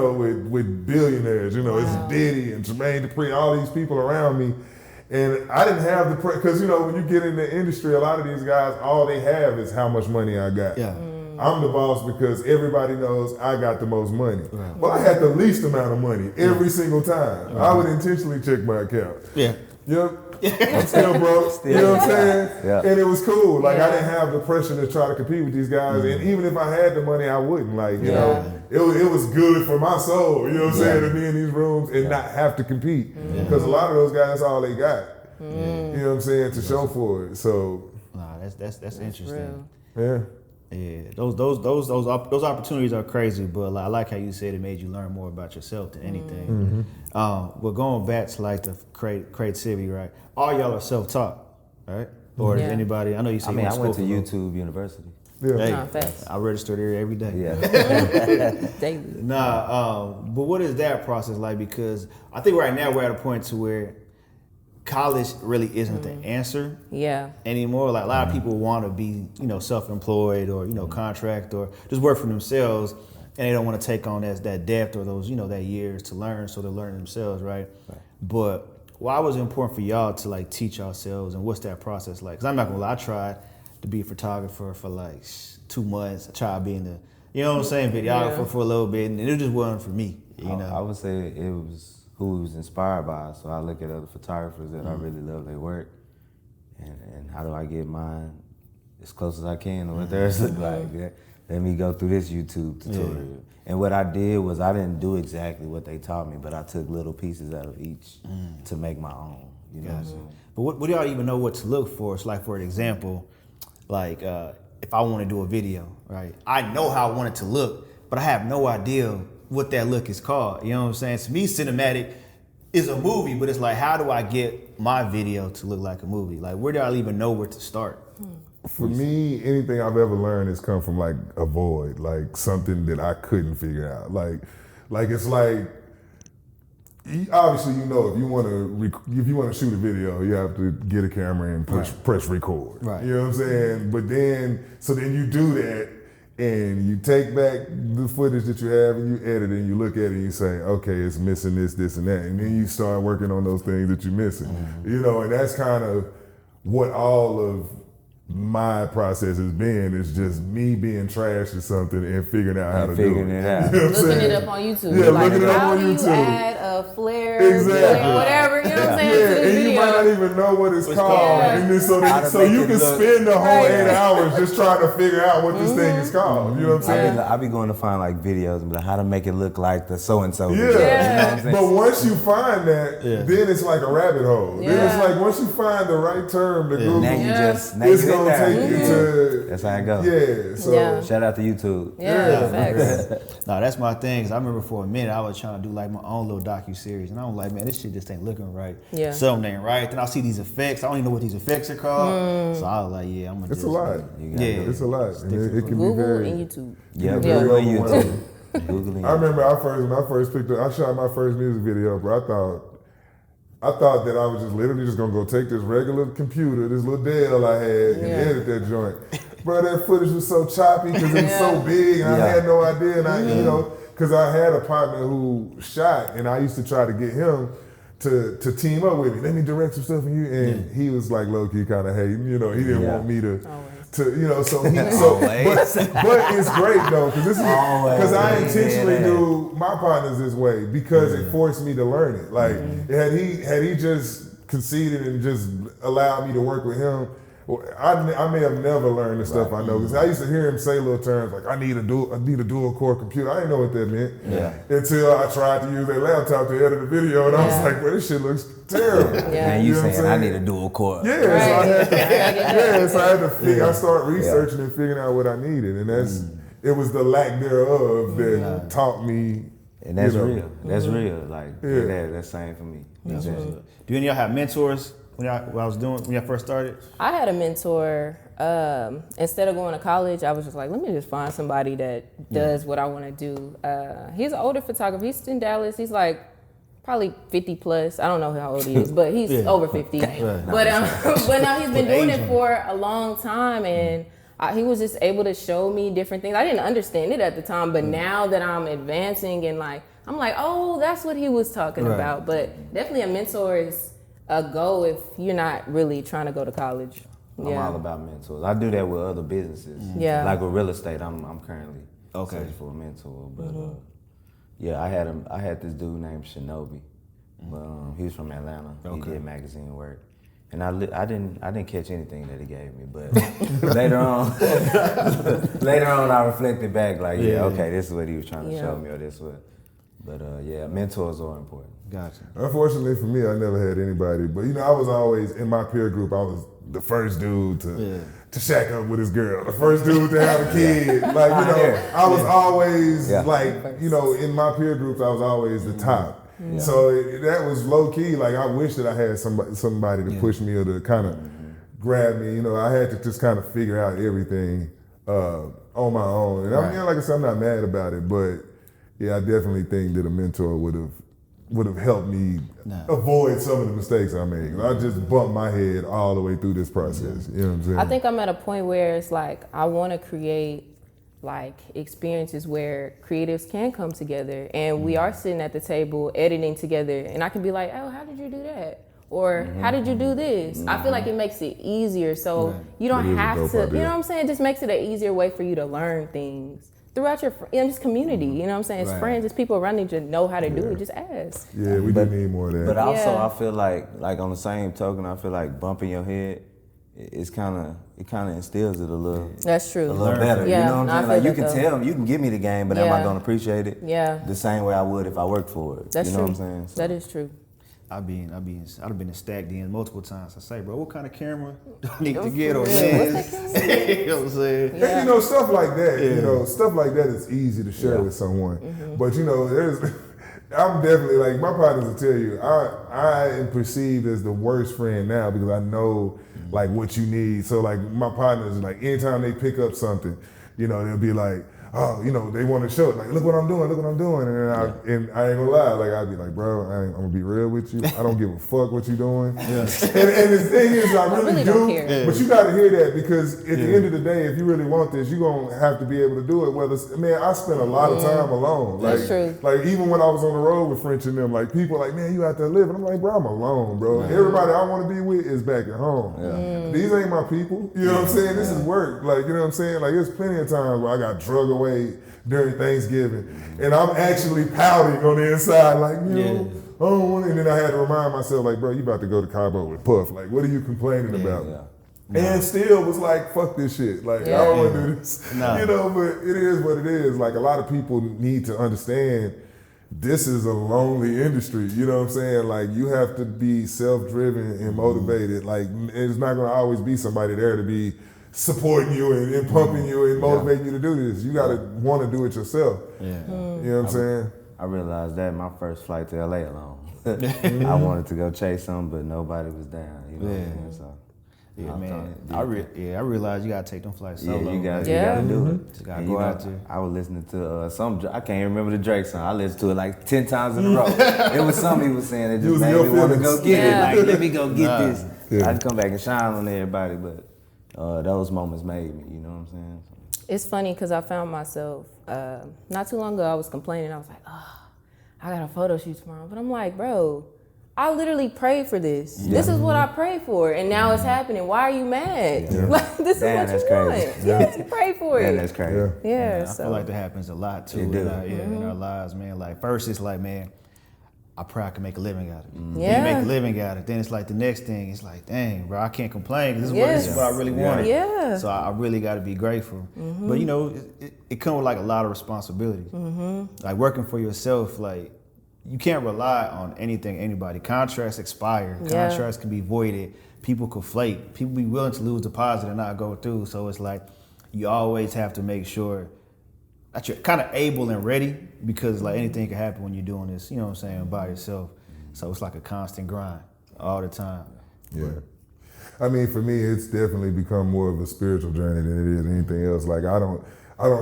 with billionaires. It's Diddy and Jermaine Dupri, all these people around me. And I didn't have the pressure, because, when you get in the industry, a lot of these guys, all they have is how much money I got. Yeah. I'm the boss because everybody knows I got the most money. Right. Well, I had the least amount of money every single time. I would intentionally check my account. Yeah. Yep. I'm still broke. You know what I'm saying? Yeah. And it was cool. Like, I didn't have the pressure to try to compete with these guys. And even if I had the money, I wouldn't. Like, you know, it was good for my soul, you know what I'm saying, to be in these rooms and not have to compete. Because a lot of those guys, that's all they got. You know what I'm saying, to show for it. So, nah, that's interesting. Real. Yeah, those opportunities are crazy, but I like how you said it made you learn more about yourself than anything. But going back to like the creativity, right? All y'all are self-taught, right? Or is anybody? I know you said. I went to YouTube University. yeah. Hey, Nah, facts. I register there every day. Yeah. Daily. But what is that process like? Because I think right now we're at a point to where college really isn't the answer Yeah. anymore. Like a lot of people want to be, self-employed or, contract or just work for themselves, and they don't want to take on that depth or those, that years to learn, so they're learning themselves, right? But why was it important for y'all to like teach yourselves, and what's that process like? Because I'm not gonna lie, I tried to be a photographer for like 2 months. I tried being videographer for a little bit, and it just wasn't for me, I would say it was who he was inspired by. So I look at other photographers that I really love their work, and how do I get mine as close as I can to what theirs look like. Let me go through this YouTube tutorial. And what I did was I didn't do exactly what they taught me, but I took little pieces out of each to make my own. You know what I'm saying? But what do y'all even know what to look for? It's like, for an example, like if I want to do a video, right? I know how I want it to look, but I have no idea what that look is called. You know what I'm saying? To me, cinematic is a movie, but it's like, how do I get my video to look like a movie? Like, where do I even know where to start? For me, anything I've ever learned has come from like a void, like something that I couldn't figure out. Like it's like, obviously, if you want to shoot a video, you have to get a camera and press record. Right. You know what I'm saying? But then you do that, and you take back the footage that you have and you edit it and you look at it and you say, okay, it's missing this, this, and that. And then you start working on those things that you're missing. And that's kind of what all of my process has been, is just me being trash at something and figuring out how to do it. Figuring it out. You know what I'm Looking saying? it up on YouTube. Yeah, like, looking it up how on do you YouTube. add a flare, Exactly. whatever, you know what I'm saying, to Yeah, the and you video. might not even know what it's called. Yeah. And then How to so make you it can look- spend the whole Right. 8 hours just trying to figure out what this thing is called. You know what I'm saying? I be going to find like videos and be like, how to make it look like the so-and-so. Yeah. video. You know what I'm saying? But once you find that, then it's like a rabbit hole. Then it's Yeah. like, once you find the right term to Google, Now you Yeah. just, now it's you going to in take there. you to... That's how it goes. Yeah, so... Yeah. Shout out to YouTube. Yeah, facts. No, that's my thing. 'Cause I remember for a minute I was trying to do like my own little docu-series, and I was like, man, this shit just ain't looking right. Yeah. Something ain't right. Then I see these effects. I don't even know what these effects are called. So I was like, yeah, I'm gonna. It's just, a lot. Yeah, It's a lot. And it can be Google very... and YouTube. Yeah, Yeah. Google and Yeah. YouTube. Google and I remember when I first picked up, I shot my first music video, bro. I thought that I was just literally just gonna go take this regular computer, this little Dell I had, and edit that joint. Bro, that footage was so choppy because it was so big, and I had no idea. And because I had a partner who shot, and I used to try to get him to team up with me. Let me direct some stuff, and he was like low key kind of hating. He didn't want me to. So but it's great though, because I intentionally do my partners this way because it forced me to learn it. Like had he just conceded and just allowed me to work with him, I may have never learned the stuff I know. Because I used to hear him say little terms like, I need a dual core computer. I didn't know what that meant until I tried to use that laptop to edit a video, and I was like, well, this shit looks terrible. And you know what saying, I'm I need a dual core. Yeah, so I had to figure. I started researching and figuring out what I needed, and it was the lack thereof that taught me. And that's real. That's real. Like that's same for me. Do any of y'all have mentors when y'all first started? I had a mentor. Instead of going to college, I was just like, let me just find somebody that does what I want to do. He's an older photographer. He's in Dallas. He's like probably 50 plus. I don't know how old he is, but he's over 50. But now he's been doing it for a long time, and he was just able to show me different things. I didn't understand it at the time, but now that I'm advancing and I'm like, oh, that's what he was talking about. But definitely a mentor is a go if you're not really trying to go to college. I'm all about mentors. I do that with other businesses. Yeah. Like with real estate, I'm currently searching for a mentor. But I had this dude named Shinobi. But he was from Atlanta. He did magazine work. And I didn't catch anything that he gave me, but later on I reflected back like, okay, this is what he was trying to show me, or this was. But mentors are important. Gotcha. Unfortunately for me, I never had anybody. But I was always in my peer group. I was the first dude to shack up with his girl, the first dude to have a kid. I was always in my peer groups, I was always the top. Yeah. So that was low key. Like I wish that I had somebody to push me or to kind of grab me. I had to just kind of figure out everything on my own. And like I said, I'm not mad about it, but I definitely think that a mentor would have would have helped me avoid some of the mistakes I made. I just bumped my head all the way through this process. You know what I'm saying? I think I'm at a point where it's like I want to create like experiences where creatives can come together and we are sitting at the table editing together, and I can be like, oh, how did you do that? Or how did you do this? I feel like it makes it easier, so you don't have to, you know what I'm saying? It just makes it an easier way for you to learn things throughout your just community, you know what I'm saying? It's friends, it's people around you to know how to do it, just ask. Yeah, we do need more of that. But also, I feel like on the same token, I feel like bumping your head, it kind of instills it a little. That's true. A little better. Yeah, you know what I'm saying? Like you can though. tell me, you can give me the game, but am I gonna appreciate it? Yeah. The same way I would if I worked for it. That's you know true. what I'm saying? So, that is true. I've been in stacked in multiple times. I say, bro, what kind of camera do I need to get on What's this? that camera? You know what I'm saying? And, you know, stuff like that, you know, stuff like that is easy to share with someone. But, you know, I'm definitely, like, my partners will tell you, I am perceived as the worst friend now because I know, like, what you need. So, like, my partners, like, anytime they pick up something, you know, they'll be like, oh, you know, they want to show it. Like, look what I'm doing. And I ain't gonna lie. Like, I'd be like, bro, I'm gonna be real with you. I don't give a fuck what you're doing. And the thing is, I really don't do. care. But you gotta hear that because at the end of the day, if you really want this, you're gonna have to be able to do it. Whether I spent a lot of time alone. That's true. Like, even when I was on the road with French and them, like, people are like, man, you out there living. I'm like, bro, I'm alone, bro. Everybody I want to be with is back at home. These ain't my people. You know what I'm saying? This is work. Like, you know what I'm saying? Like, there's plenty of times where I got drug away during Thanksgiving, and I'm actually pouting on the inside, like, you know, I don't want it. And then I had to remind myself, like, bro, you about to go to Cabo with Puff. Like, what are you complaining about? And still was like, fuck this shit. Like, I don't want to do this. You know, but it is what it is. Like, a lot of people need to understand this is a lonely industry. You know what I'm saying? Like, you have to be self-driven and motivated. Like, it's not going to always be somebody there to be supporting you and pumping you and motivating you to do this. You gotta want to do it yourself. You know what I'm saying? I realized that my first flight to LA alone. I wanted to go chase something, but nobody was down. You know what I'm saying? So, I realized you gotta take them flights solo. You gotta do it. You gotta go out there. I was listening to I can't even remember the Drake song. I listened to it like 10 times in a row. It was something he was saying that just made me want to go get it. Like, let me go get this. I'd come back and shine on everybody, but those moments made me, you know what I'm saying? It's funny because I found myself, not too long ago, I was complaining. I was like, oh, I got a photo shoot tomorrow. But I'm like, bro, I literally prayed for this. This is what I prayed for, and now it's happening. Why are you mad? Like, this is what you want. Yes, you prayed for it. That's crazy. Yeah, I feel like that happens a lot too in our lives, man. Like, first it's like, man, I pray I can make a living out of it. Then you make a living out of it. Then it's like the next thing, it's like, dang, bro, I can't complain because this is what I really wanted. Yeah. So I really got to be grateful. But, you know, it comes with like a lot of responsibility. Like, working for yourself, like, you can't rely on anything, anybody. Contracts expire. Contracts can be voided. People conflate. People be willing to lose deposit and not go through. So it's like you always have to make sure that you're kind of able and ready, because like anything can happen when you're doing this, you know what I'm saying, by yourself. So it's like a constant grind all the time. Yeah. I mean, for me, it's definitely become more of a spiritual journey than it is anything else. Like, I don't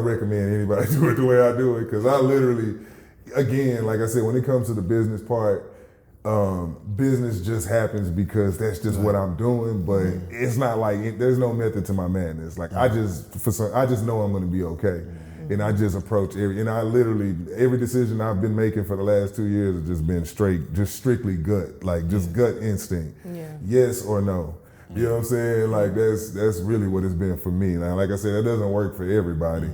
recommend anybody do it the way I do it, because I literally, again, like I said, when it comes to the business part, business just happens because that's just what I'm doing. But it's not like there's no method to my madness. Like, I just know I'm going to be okay. And I just approach every decision I've been making for the last 2 years has just been strictly gut, like just gut instinct. Yes or no. You know what I'm saying? Like, that's really what it's been for me. Now, like I said, that doesn't work for everybody,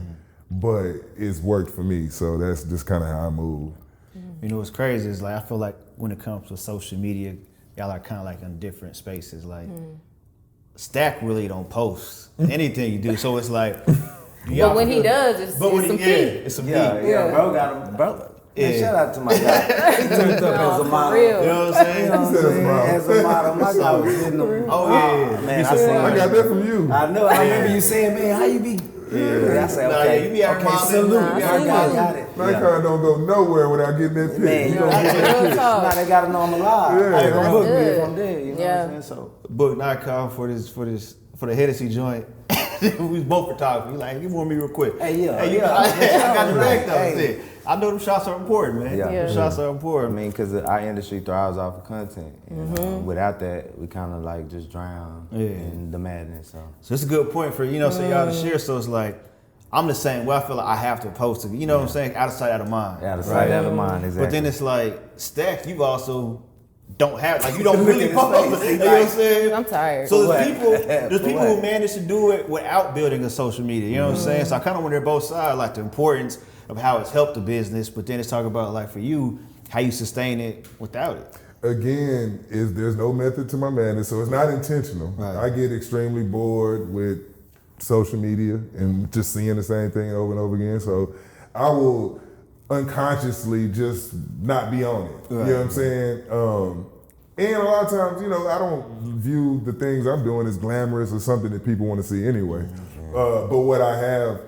but it's worked for me. So that's just kind of how I move. You know what's crazy is, like, I feel like when it comes to social media, y'all are kind of like in different spaces. Like, Stack really don't post anything you do, so it's like. But when he does, it's some heat. It's some heat. Yeah, bro got him, bro. Man, shout out to my guy. He turned up as a model. Real. You know what I'm saying? As a model, my guy was hitting them. Oh yeah, Man, I got that from you. I know. I remember you saying, man, how you be? I said, okay, you be out modeling. salute. My guy got it. Nikon don't go nowhere without getting that pic. Man, you know what I'm saying? Now they got to know I'm alive. Yeah, Hey, don't that's book me good. if I'm dead. You know what I'm saying? So, Book Nikon for the Hennessy joint. We was both photographers. He like, you want me real quick. hey, I got the back though. I know them shots are important, man. Yeah. Them shots are I important. mean, because our industry thrives off of content. And, without that, we kind of like just drown in the madness. So it's a good point for, so y'all to share. So it's like, I'm the same way. I feel like I have to post it. You know what I'm saying? Out of sight, out of mind. Out of sight, out of mind, exactly. But then it's like, Stacks, you also don't have, like, you don't really post. You know what I'm saying? I'm tired. So there's people who manage to do it without building a social media. You know what I'm saying? So I kind of wonder both sides, like the importance of how it's helped the business, but then it's talking about, like, for you, how you sustain it without it. Again, there's no method to my madness, so it's not intentional. Right. I get extremely bored with social media and just seeing the same thing over and over again. So I will unconsciously just not be on it. Right. You know what I'm saying? And a lot of times, I don't view the things I'm doing as glamorous or something that people want to see anyway. But what I have,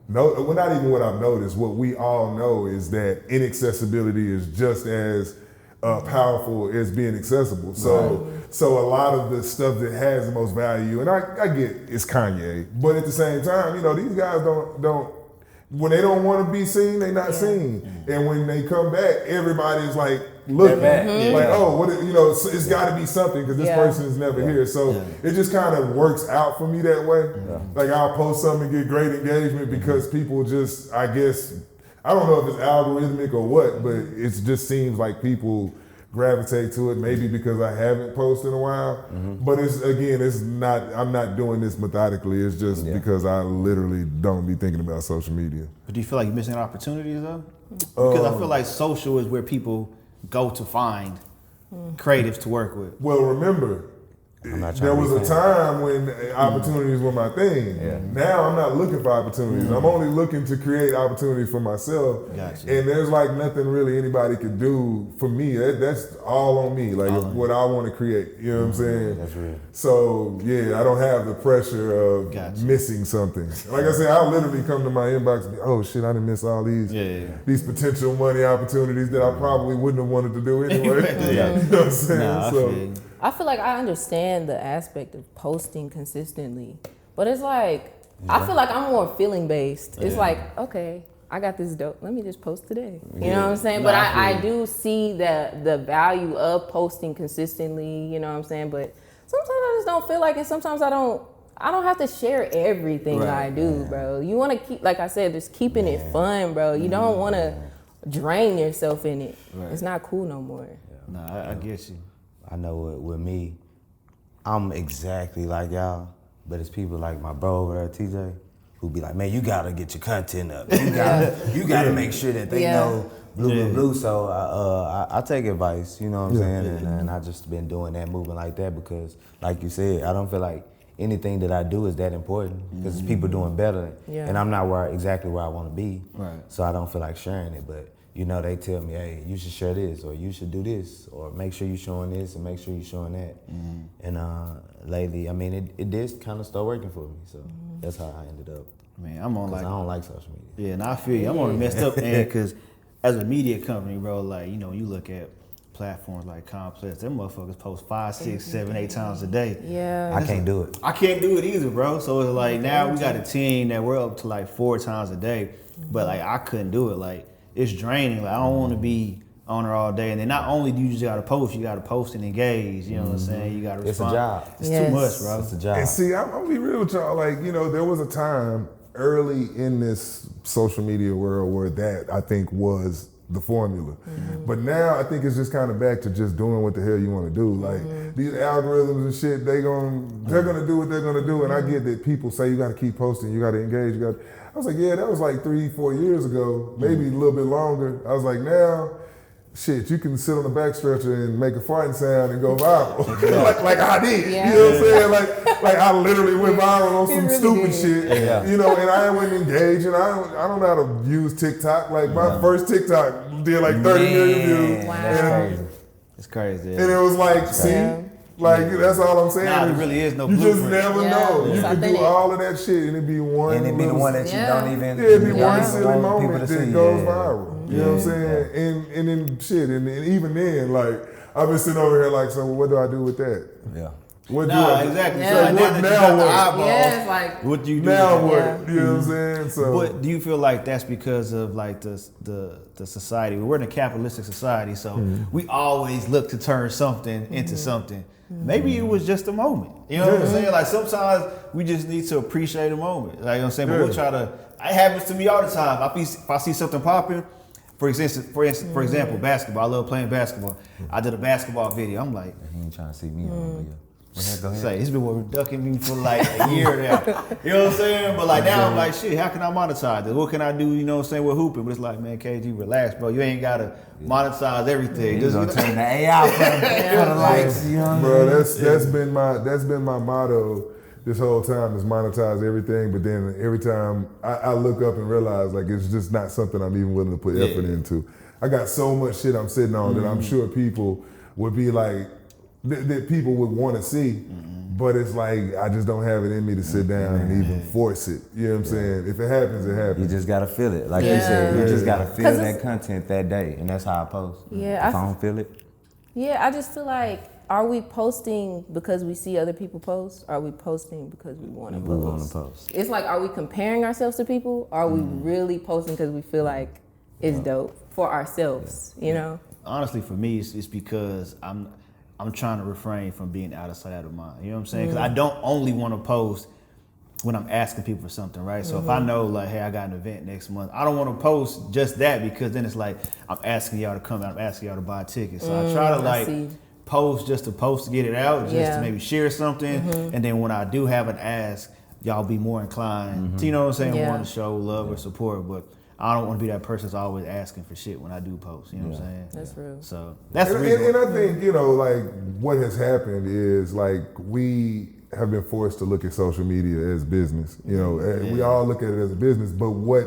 well, not even what I've noticed, what we all know is that inaccessibility is just as powerful as being accessible. So a lot of the stuff that has the most value, and I get it's Kanye, but at the same time, these guys don't when they don't want to be seen, they not seen. And when they come back, everybody's like looking, like, oh, what? It's got to be something because this person is never here. So it just kind of works out for me that way. Like I'll post something and get great engagement because people just, I guess, I don't know if it's algorithmic or what, but it just seems like people gravitate to it, maybe because I haven't posted in a while. But it's not, I'm not doing this methodically. It's just because I literally don't be thinking about social media. But do you feel like you're missing opportunities though? Because I feel like social is where people go to find creatives to work with. Well, remember, there was a time when opportunities were my thing. Now I'm not looking for opportunities. I'm only looking to create opportunities for myself. Gotcha. And there's like nothing really anybody could do for me. That's all on me, like what I want to create. You know what I'm saying? That's real. So I don't have the pressure of missing something. Like I said, I'll literally come to my inbox and be, oh shit, I done missed all these potential money opportunities that I probably wouldn't have wanted to do anyway. You know what I'm saying? I feel like I understand the aspect of posting consistently, but it's like, I feel like I'm more feeling based. It's like, okay, I got this dope, let me just post today. You know what I'm saying? But I do see the value of posting consistently, you know what I'm saying? But sometimes I just don't feel like it. Sometimes I don't have to share everything I do, bro. You want to keep, like I said, just keeping it fun, bro. You don't want to drain yourself in it. It's not cool no more. Nah, I get you. I know with me, I'm exactly like y'all, but it's people like my bro over there, TJ, who be like, man, you gotta get your content up. You gotta make sure that they know blue. So I take advice, you know what I'm saying? And I just been doing that, moving like that because, like you said, I don't feel like anything that I do is that important because people doing better, and I'm not exactly where I want to be. So I don't feel like sharing it, but. They tell me, hey, you should share this, or you should do this, or make sure you're showing this, and make sure you're showing that. And lately, I mean, it did kind of start working for me, so that's how I ended up. Man, I'm on I don't like social media. Yeah, and I feel you. I'm on the messed up end because as a media company, bro, like, you look at platforms like Complex, them motherfuckers post 5, 6, 7, 8 times a day. I can't do it. I can't do it either, bro. So it's like now we got a team that we're up to like 4 times a day, but like I couldn't do it. Like, it's draining. Like I don't want to be on her all day. And then not only do you just gotta post, you gotta post and engage. You know what I'm saying? You gotta respond. It's a job. It's too much, bro. It's a job. And see, I'm gonna be real with y'all. Like, there was a time early in this social media world where that I think was the formula. But now I think it's just kind of back to just doing what the hell you want to do. Like these algorithms and shit, they're gonna do what they're gonna do. And I get that people say you gotta keep posting, you gotta engage, I was like, yeah, that was like 3-4 years ago, maybe a little bit longer. I was like, now, shit, you can sit on the backstretcher and make a farting sound and go viral, like I did. You know what I'm saying? Like I literally went viral on some stupid shit. And I went engaged, and I don't know how to use TikTok. Like my first TikTok did like 30 million views. Wow. It's crazy. And it was like, see. Like, that's all I'm saying. Nah, there really is no You blueprint. just never know. You can do all of that shit and it'd be one. And it'd be the one that you don't even. It'd be one silly want moment people to that see. goes viral. You know what I'm saying? And then shit. And even then, like, I've been sitting over here like, so what do I do with that? What Nah, do exactly. Yeah. So like, What now that you now got the what? eyeballs, Yeah, it's like what do you do? now with what? that? You know what I'm saying? So But do you feel like that's because of like the society? We're in a capitalistic society, so we always look to turn something into something. Maybe it was just a moment. You know what I'm saying? Like sometimes we just need to appreciate a moment. Like you know what I'm saying? But we'll try to. It happens to me all the time. If I see something popping, for example, basketball. I love playing basketball. I did a basketball video. I'm like, He ain't trying to see me on, but yeah. Go ahead. say, it's been ducking me for like a year now. You know what I'm saying? But like now I'm like, shit, how can I monetize this? What can I do, you know what I'm saying, with hooping? But it's like, man, KG, relax, bro. You ain't gotta monetize everything. He's gonna turn the AI for the likes, you know what I mean? bro, that's been my motto this whole time is monetize everything. But then every time I look up and realize like it's just not something I'm even willing to put effort into. I got so much shit I'm sitting on that I'm sure people would be like that people would want to see. But it's like I just don't have it in me to sit down and even force it. You know what I'm saying? If it happens, it happens. You just gotta feel it. Like you said, you just gotta feel that content that day. And that's how I post. Yeah, If I don't feel it. Yeah, I just feel like, are we posting because we see other people post? Or are we posting because we want to post? We want to post. It's like, are we comparing ourselves to people? Or are we really posting because we feel like it's dope for ourselves, you know? Honestly, for me, it's because I'm trying to refrain from being out of sight, out of mind. You know what I'm saying? Because I don't only want to post when I'm asking people for something, right? So if I know, like, hey, I got an event next month, I don't want to post just that because then it's like I'm asking y'all to come out, I'm asking y'all to buy tickets. So I try to like post just to post to get it out, just to maybe share something, and then when I do have an ask, y'all be more inclined to, you know what I'm saying, want to show love or support. But I don't want to be that person that's always asking for shit when I do post. You know what I'm saying? That's real. So that's the And, reason. and I think, you know, like what has happened is like we have been forced to look at social media as business. You know, we all look at it as a business, but what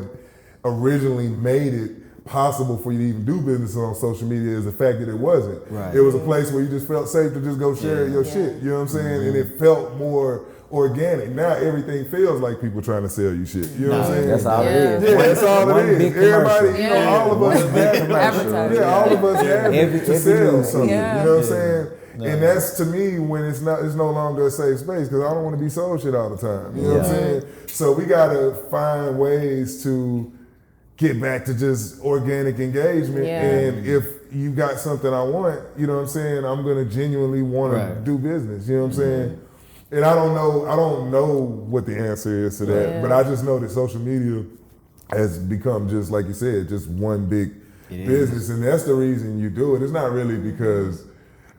originally made it possible for you to even do business on social media is the fact that it wasn't. Right. It was a place where you just felt safe to just go share your shit. You know what I'm saying? And it felt more organic. Now everything feels like people trying to sell you shit. You know what I'm saying? That's all it is. Yeah, that's all One it is. big Everybody, commercial. you know, all of us have Advertising. all of us have it to sell something. Yeah. You know what I'm saying? And that's to me when it's no longer a safe space because I don't want to be sold shit all the time. You know what I'm saying? So we gotta find ways to get back to just organic engagement. Yeah. And if you got something I want, you know what I'm saying, I'm gonna genuinely want to do business. You know what I'm saying? And I don't know what the answer is to that, but I just know that social media has become just like you said, just one big business, and that's the reason you do it. It's not really because,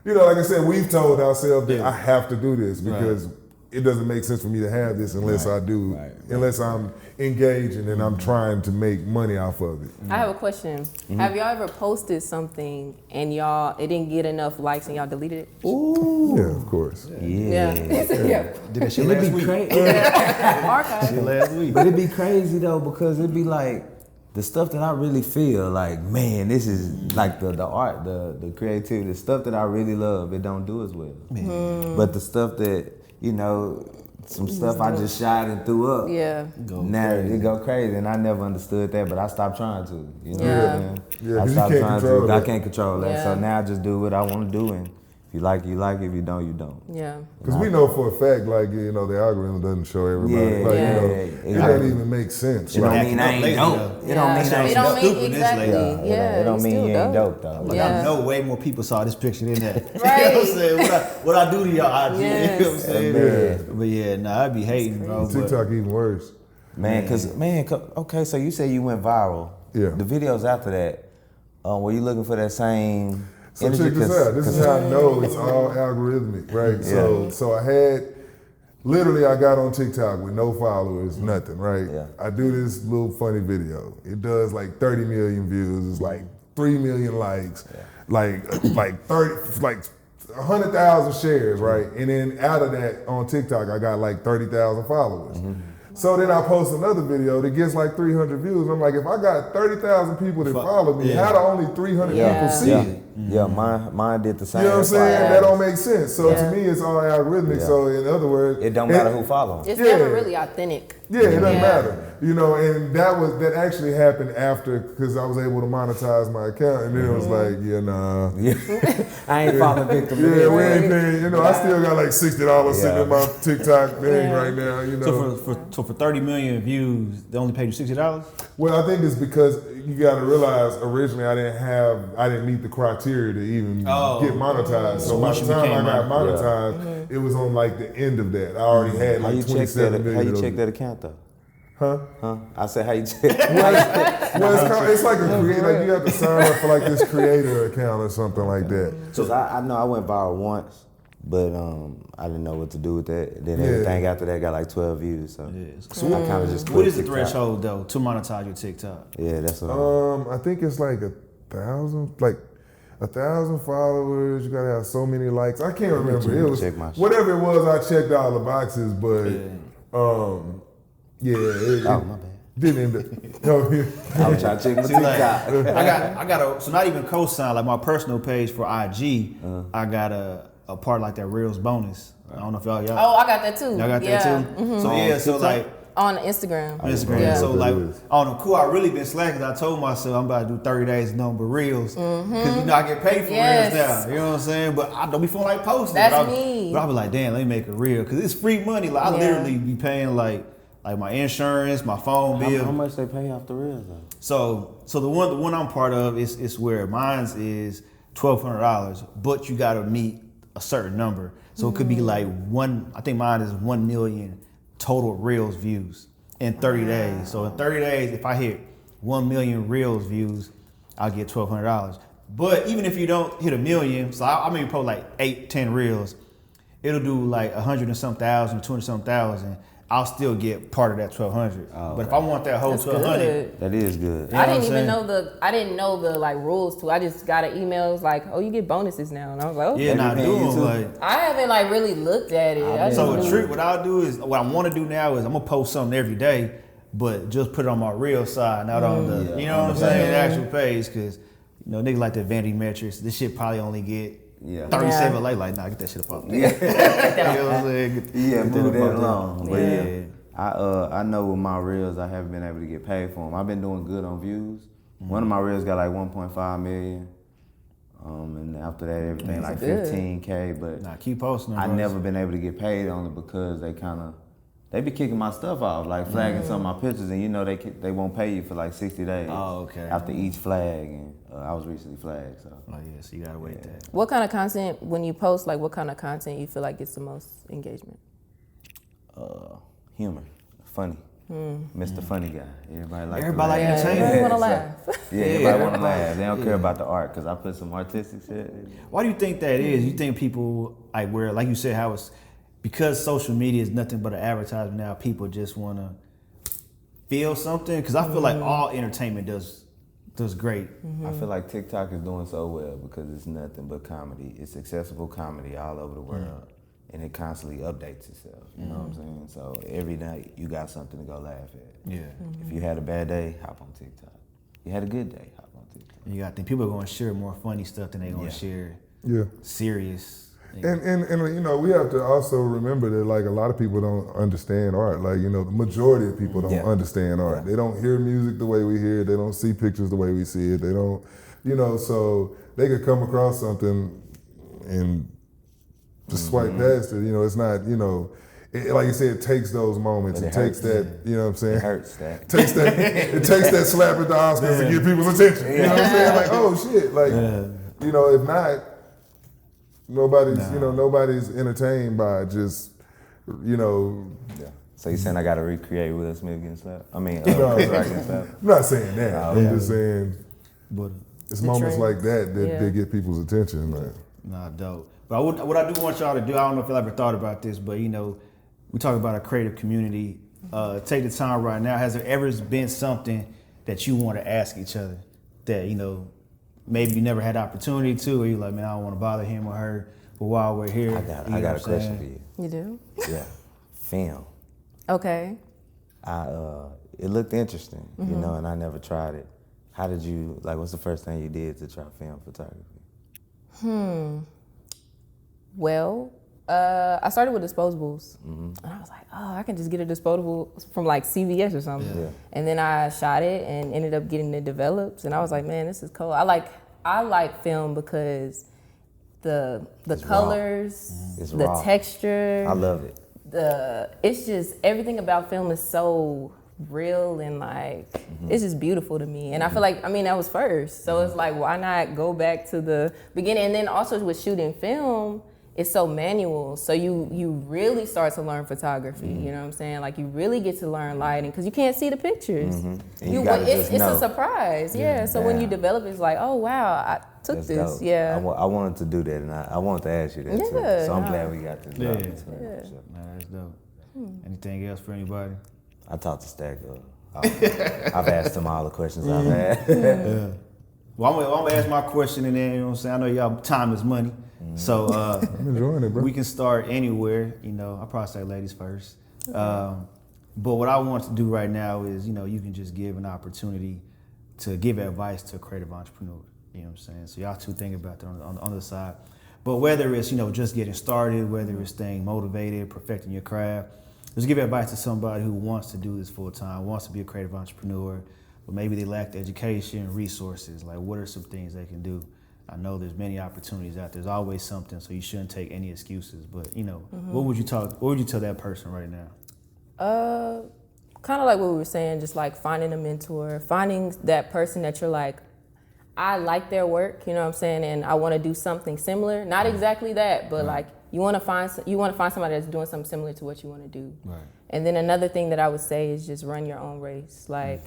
you know, like I said, we've told ourselves that I have to do this because it doesn't make sense for me to have this unless I do, unless I'm engaging and I'm trying to make money off of it. I have a question. Have y'all ever posted something and it didn't get enough likes and y'all deleted it? Ooh. Yeah, of course. Yeah. Did that shit It'd last be week. crazy. Archive. Last week. But it'd be crazy though because it'd be like the stuff that I really feel like, man, this is like the art, the creativity, the stuff that I really love, it don't do as well. But the stuff that, you know, some stuff I just shot and threw up. Yeah. Now it go crazy, and I never understood that, but I stopped trying to. You know Yeah. what I'm saying? Yeah, I 'cause you stopped can't trying control to. that. I can't control that. Yeah. So now I just do what I want to do, and if you like it, you like it. If you don't, you don't. Yeah. Because we know for a fact, like, you know, the algorithm doesn't show everybody. Yeah, like, yeah, you know, yeah. it doesn't even make sense. It don't Like, mean I ain't lazy, dope. though. It don't mean I It ain't don't dope. mean stupid, this exactly. lady. Yeah. It don't you mean still you ain't dope though. Like Yeah. I know way more people saw this picture than that. You know Right. what I'm saying? What I do to y'all IG, you know what I'm saying? Yeah. But yeah, nah, I be hating, bro. But TikTok even worse. Man, okay, so you say you went viral. Yeah. The videos after that, were you looking for that same So energy? check this out. This is how I know it's all algorithmic, right? So I had, literally I got on TikTok with no followers, nothing, right? Yeah. I do this little funny video. It does like 30 million views. It's like 3 million likes, like 100,000 shares, right? And then out of that on TikTok, I got like 30,000 followers. So then I post another video that gets like 300 views. I'm like, if I got 30,000 people that follow me, how do only 300 people see it? Yeah, mine did the same. You know what I'm saying? Yeah. That don't make sense. So Yeah. to me, it's all algorithmic. Yeah. So in other words, It don't matter who follow. It's Yeah. never really authentic. Yeah, it doesn't Yeah. matter. You know, and that actually happened after, because I was able to monetize my account, and then it was like, yeah, nah. I ain't falling victim to Yeah, this. we ain't paying, you know, I still got like $60 sitting in my TikTok thing right now, you know. So for 30 million views, they only paid you $60? Well, I think it's because you got to realize originally I didn't meet the criteria to even get monetized. So by once the you time I became got monetized, it was on like the end of that. I already had How like you check 27 that? million. How you of check it. that account though? Huh? I said, how you check? Well, it's like like you have to sign up for like this creator account or something like that. Because I know I went viral once, but I didn't know what to do with that. Then everything after that got like 12 views. So I kind of just quit What is the TikTok. threshold though to monetize your TikTok? Yeah, that's what I think it's like 1,000, like 1,000 followers. You gotta have so many likes. I can't remember. It was check my shit. whatever it was. I checked all the boxes, but it Oh, my bad. didn't end up. No, I was trying to check my TikTok. I got so not even cosign, like my personal page for IG, I got a part like that Reels bonus. I don't know if y'all Oh, I got that too. y'all got that too? So so like On Instagram. Instagram. Yeah. So like on the cool, I really been slacking. I told myself I'm about to do 30 days of nothing but Reels. Cause you know I get paid for Yes. Reels now. You know what I'm saying? But I don't be feeling like posting. That's but me. But I be like, damn, let me make a reel. Cause it's free money. Like I literally be paying like my insurance, my phone bill. How much they pay off the reels though? So the one I'm part of is where mine's is $1,200, but you gotta meet a certain number. So it could be like I think mine is 1 million total Reels views in 30 days. So in 30 days, if I hit 1 million Reels views, I'll get $1,200. But even if you don't hit 1 million, so I maybe post like 8, 10 Reels, it'll do like 100 and some thousand, 200 some thousand. I'll still get part of that 1,200. But if I want that whole That's 1,200, good. That is good. I know didn't what I'm even know I didn't know the like rules too. I just got an email. It was like, oh, you get bonuses now, and I was like, okay. yeah, not Everything you doing do. like. I haven't like really looked at it. I So just a knew- trick, what I'll do is, what I want to do now is I'm gonna post something every day, but just put it on my real side, not on the, you know what I'm saying, the actual page, because you know niggas like the vanity metrics. This shit probably only get 37 like, nah, get that shit up off there. You know what I'm saying? Get Move that up that off along. But there. I know with my reels, I haven't been able to get paid for them. I've been doing good on views. One of my reels got like 1.5 million. And after that, everything like good. 15K. But Nah, keep posting them, I bros. never been able to get paid only because they be kicking my stuff off, like flagging some of my pictures, and you know they won't pay you for like 60 days. Oh, okay. After each flag, and I was recently flagged, so. Oh yeah, so you gotta wait that. What kind of content, when you post, like what kind of content you feel like gets the most engagement? Humor, funny, Mr. Funny Guy. Everybody like Everybody to laugh. like Everybody want to So, laugh. Yeah, everybody want to laugh. They don't care about the art because I put some artistic shit. Why do you think that is? You think people like you said, how it's because social media is nothing but an advertisement now. People just want to feel something, because I feel like all entertainment does great. I feel like TikTok is doing so well because it's nothing but comedy. It's accessible comedy all over the world, and it constantly updates itself. You know what I'm saying? So every night you got something to go laugh at. Yeah. If you had a bad day, hop on TikTok. You had a good day, hop on TikTok. You got to think people are going to share more funny stuff than they're going to share Yeah. serious. And you know, we have to also remember that like a lot of people don't understand art. Like, you know, the majority of people don't understand art. They don't hear music the way we hear it. They don't see pictures the way we see it. They don't, you know, so they could come across something and just swipe past it. You know, it's not, you know, like you said, it takes those moments. But It it takes hurts. that, you know what I'm saying? It hurts that. It takes that slap at the Oscars to get people's attention. You know what I'm saying? Like, oh shit. Like, you know, if not, nobody's entertained by just, you know. Yeah. So you saying I got to recreate Will Smith getting slapped? I mean, No. Chris Rock getting slapped? I'm not saying that. I'm just saying But it's moments trend. like that get people's attention. Like. nah, dope. But what I do want y'all to do, I don't know if y'all ever thought about this, but you know, we talk about a creative community. Take the time right now. Has there ever been something that you want to ask each other that, you know, maybe you never had the opportunity to, or you're like, man, I don't want to bother him or her, but while we're here, I got a question for you. You do? Yeah. Film. Okay. It looked interesting, you know, and I never tried it. How did you, like, what's the first thing you did to try film photography? Well, I started with disposables, and I was like, oh, I can just get a disposable from like CVS or something. Yeah. And then I shot it and ended up getting it developed, and I was like, man, this is cool. I like film because the colors, It's the raw. texture. I love it. It's just everything about film is so real and like it's just beautiful to me. And I feel like that was first, so it's like why not go back to the beginning? And then also with shooting film, it's so manual, so you really start to learn photography. You know what I'm saying? Like you really get to learn lighting because you can't see the pictures. And you gotta just It's know. a surprise. Yeah. So when you develop, it's like, oh wow, I took That's this. dope. Yeah. I wanted to do that, and I wanted to ask you that too. Yeah, So I'm nah. glad we got this. Yeah. Yeah. Nah, that's dope. Anything else for anybody? I talked to Stack up. I've asked him all the questions I've had. Well, I'm gonna ask my question, and then you know what I'm saying. I know y'all time is money, so I'm enjoying it, bro. we can start anywhere. You know, I'll probably say ladies first. But what I want to do right now is, you know, you can just give an opportunity to give advice to a creative entrepreneur. You know what I'm saying? So y'all two think about that on the other side. But whether it's, you know, just getting started, whether it's staying motivated, perfecting your craft, just give advice to somebody who wants to do this full time, wants to be a creative entrepreneur, but maybe they lack the education, resources. Like, what are some things they can do? I know there's many opportunities out there. There's always something, so you shouldn't take any excuses. But, you know, what would you tell that person right now? Kind of like what we were saying, just like finding a mentor, finding that person that you're like, I like their work, you know what I'm saying, and I want to do something similar. Not exactly that, but like you want to find somebody that's doing something similar to what you want to do. Right. And then another thing that I would say is just run your own race. Like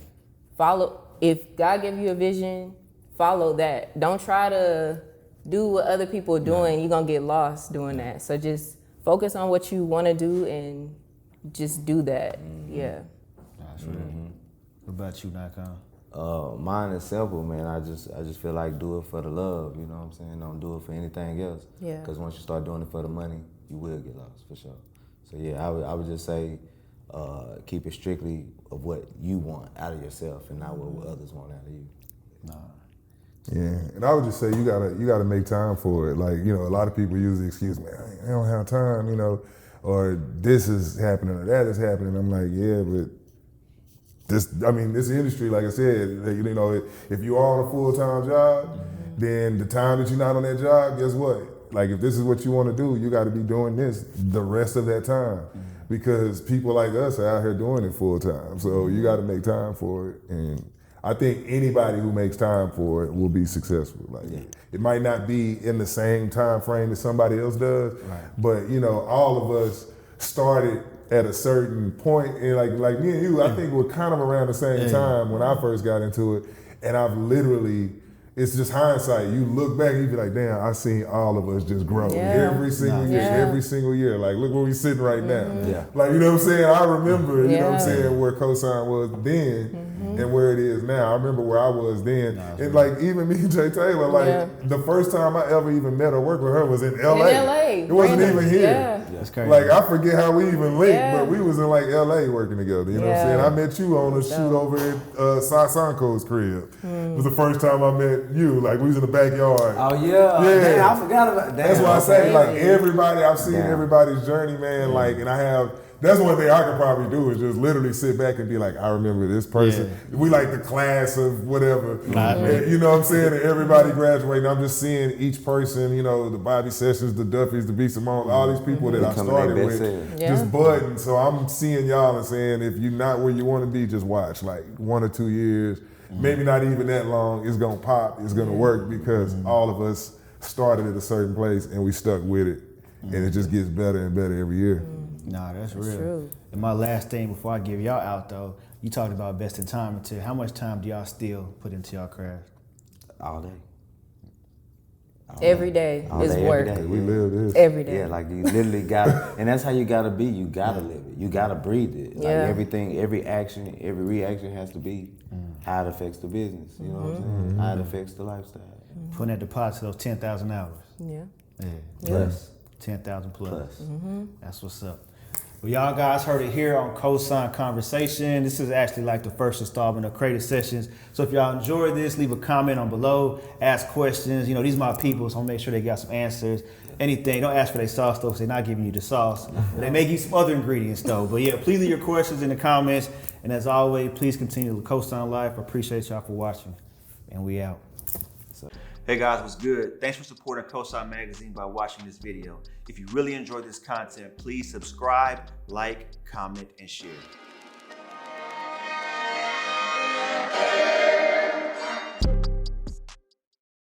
follow, if God gave you a vision, follow that. Don't try to do what other people are doing. You're going to get lost doing that. So just focus on what you want to do and just do that. Yeah. That's real. What about you, Nikon? Mine is simple, man. I just feel like do it for the love, you know what I'm saying? Don't do it for anything else. Yeah. Because once you start doing it for the money, you will get lost, for sure. So yeah, I would just say keep it strictly of what you want out of yourself and not what others want out of you. Yeah, and I would just say you gotta make time for it. Like, you know, a lot of people use the excuse, man, I don't have time, you know, or this is happening or that is happening. I'm like, yeah, but this industry, like I said, you know, if you are on a full-time job, then the time that you're not on that job, guess what? Like, if this is what you want to do, you got to be doing this the rest of that time, because people like us are out here doing it full-time. So you got to make time for it, and I think anybody who makes time for it will be successful. Like, it might not be in the same time frame that somebody else does, but you know, all of us started at a certain point, and like me and you, I think we're kind of around the same time when I first got into it, and I've literally, it's just hindsight. You look back and you be like, damn, I've seen all of us just grow every single year. Like, look where we sitting right now. Yeah. Like, you know what I'm saying? I remember, you know what I'm saying, where COSIGN was then and where it is now. I remember where I was then. And like, even me and Jay Taylor, like the first time I ever even met or worked with her was in LA. It wasn't even here. Yeah. That's crazy. Like, I forget how we even linked, but we was in like LA working together. You know what I'm saying? I met you on a shoot over at Sanko's crib. It was the first time I met you. Like, we was in the backyard. Oh yeah, damn, I forgot about that. That's why I say, like, everybody, I've seen everybody's journey, man. Like, and I have, that's one thing I could probably do is just literally sit back and be like, I remember this person. We like the class of whatever. And, you know what I'm saying? And everybody graduating. I'm just seeing each person, you know, the Bobby Sessions, the Duffys, the B. Simone, all these people that I started with, just budding. So I'm seeing y'all and saying, if you're not where you want to be, just watch. Like 1 or 2 years, maybe not even that long, it's going to pop, it's going to work, because all of us started at a certain place and we stuck with it. And it just gets better and better every year. Nah, that's real. true. And my last thing before I give y'all out though, you talked about investing time into. How much time do y'all still put into y'all craft? All day. Every day All is day, work. every day, We live this. Every day. Yeah, like you literally got, and that's how you gotta be. You gotta live it. You gotta breathe it. Like everything, every action, every reaction has to be how it affects the business. You know what I'm saying? How it affects the lifestyle. Putting that deposit of 10,000 hours. Yeah. Yeah. Plus. 10,000 plus. Plus. That's what's up. Well, y'all guys heard it here on COSIGN Conversation. This is actually like the first installment of Creative Sessions. So if y'all enjoyed this, leave a comment on below, ask questions. You know, these are my people, so I'll make sure they got some answers. Anything, don't ask for their sauce though, because they're not giving you the sauce. They may give you some other ingredients though. But yeah, please leave your questions in the comments. And as always, please continue to COSIGN Life. I appreciate y'all for watching. And we out. Hey guys, what's good? Thanks for supporting COSIGN Magazine by watching this video. If you really enjoyed this content, please subscribe, like, comment, and share.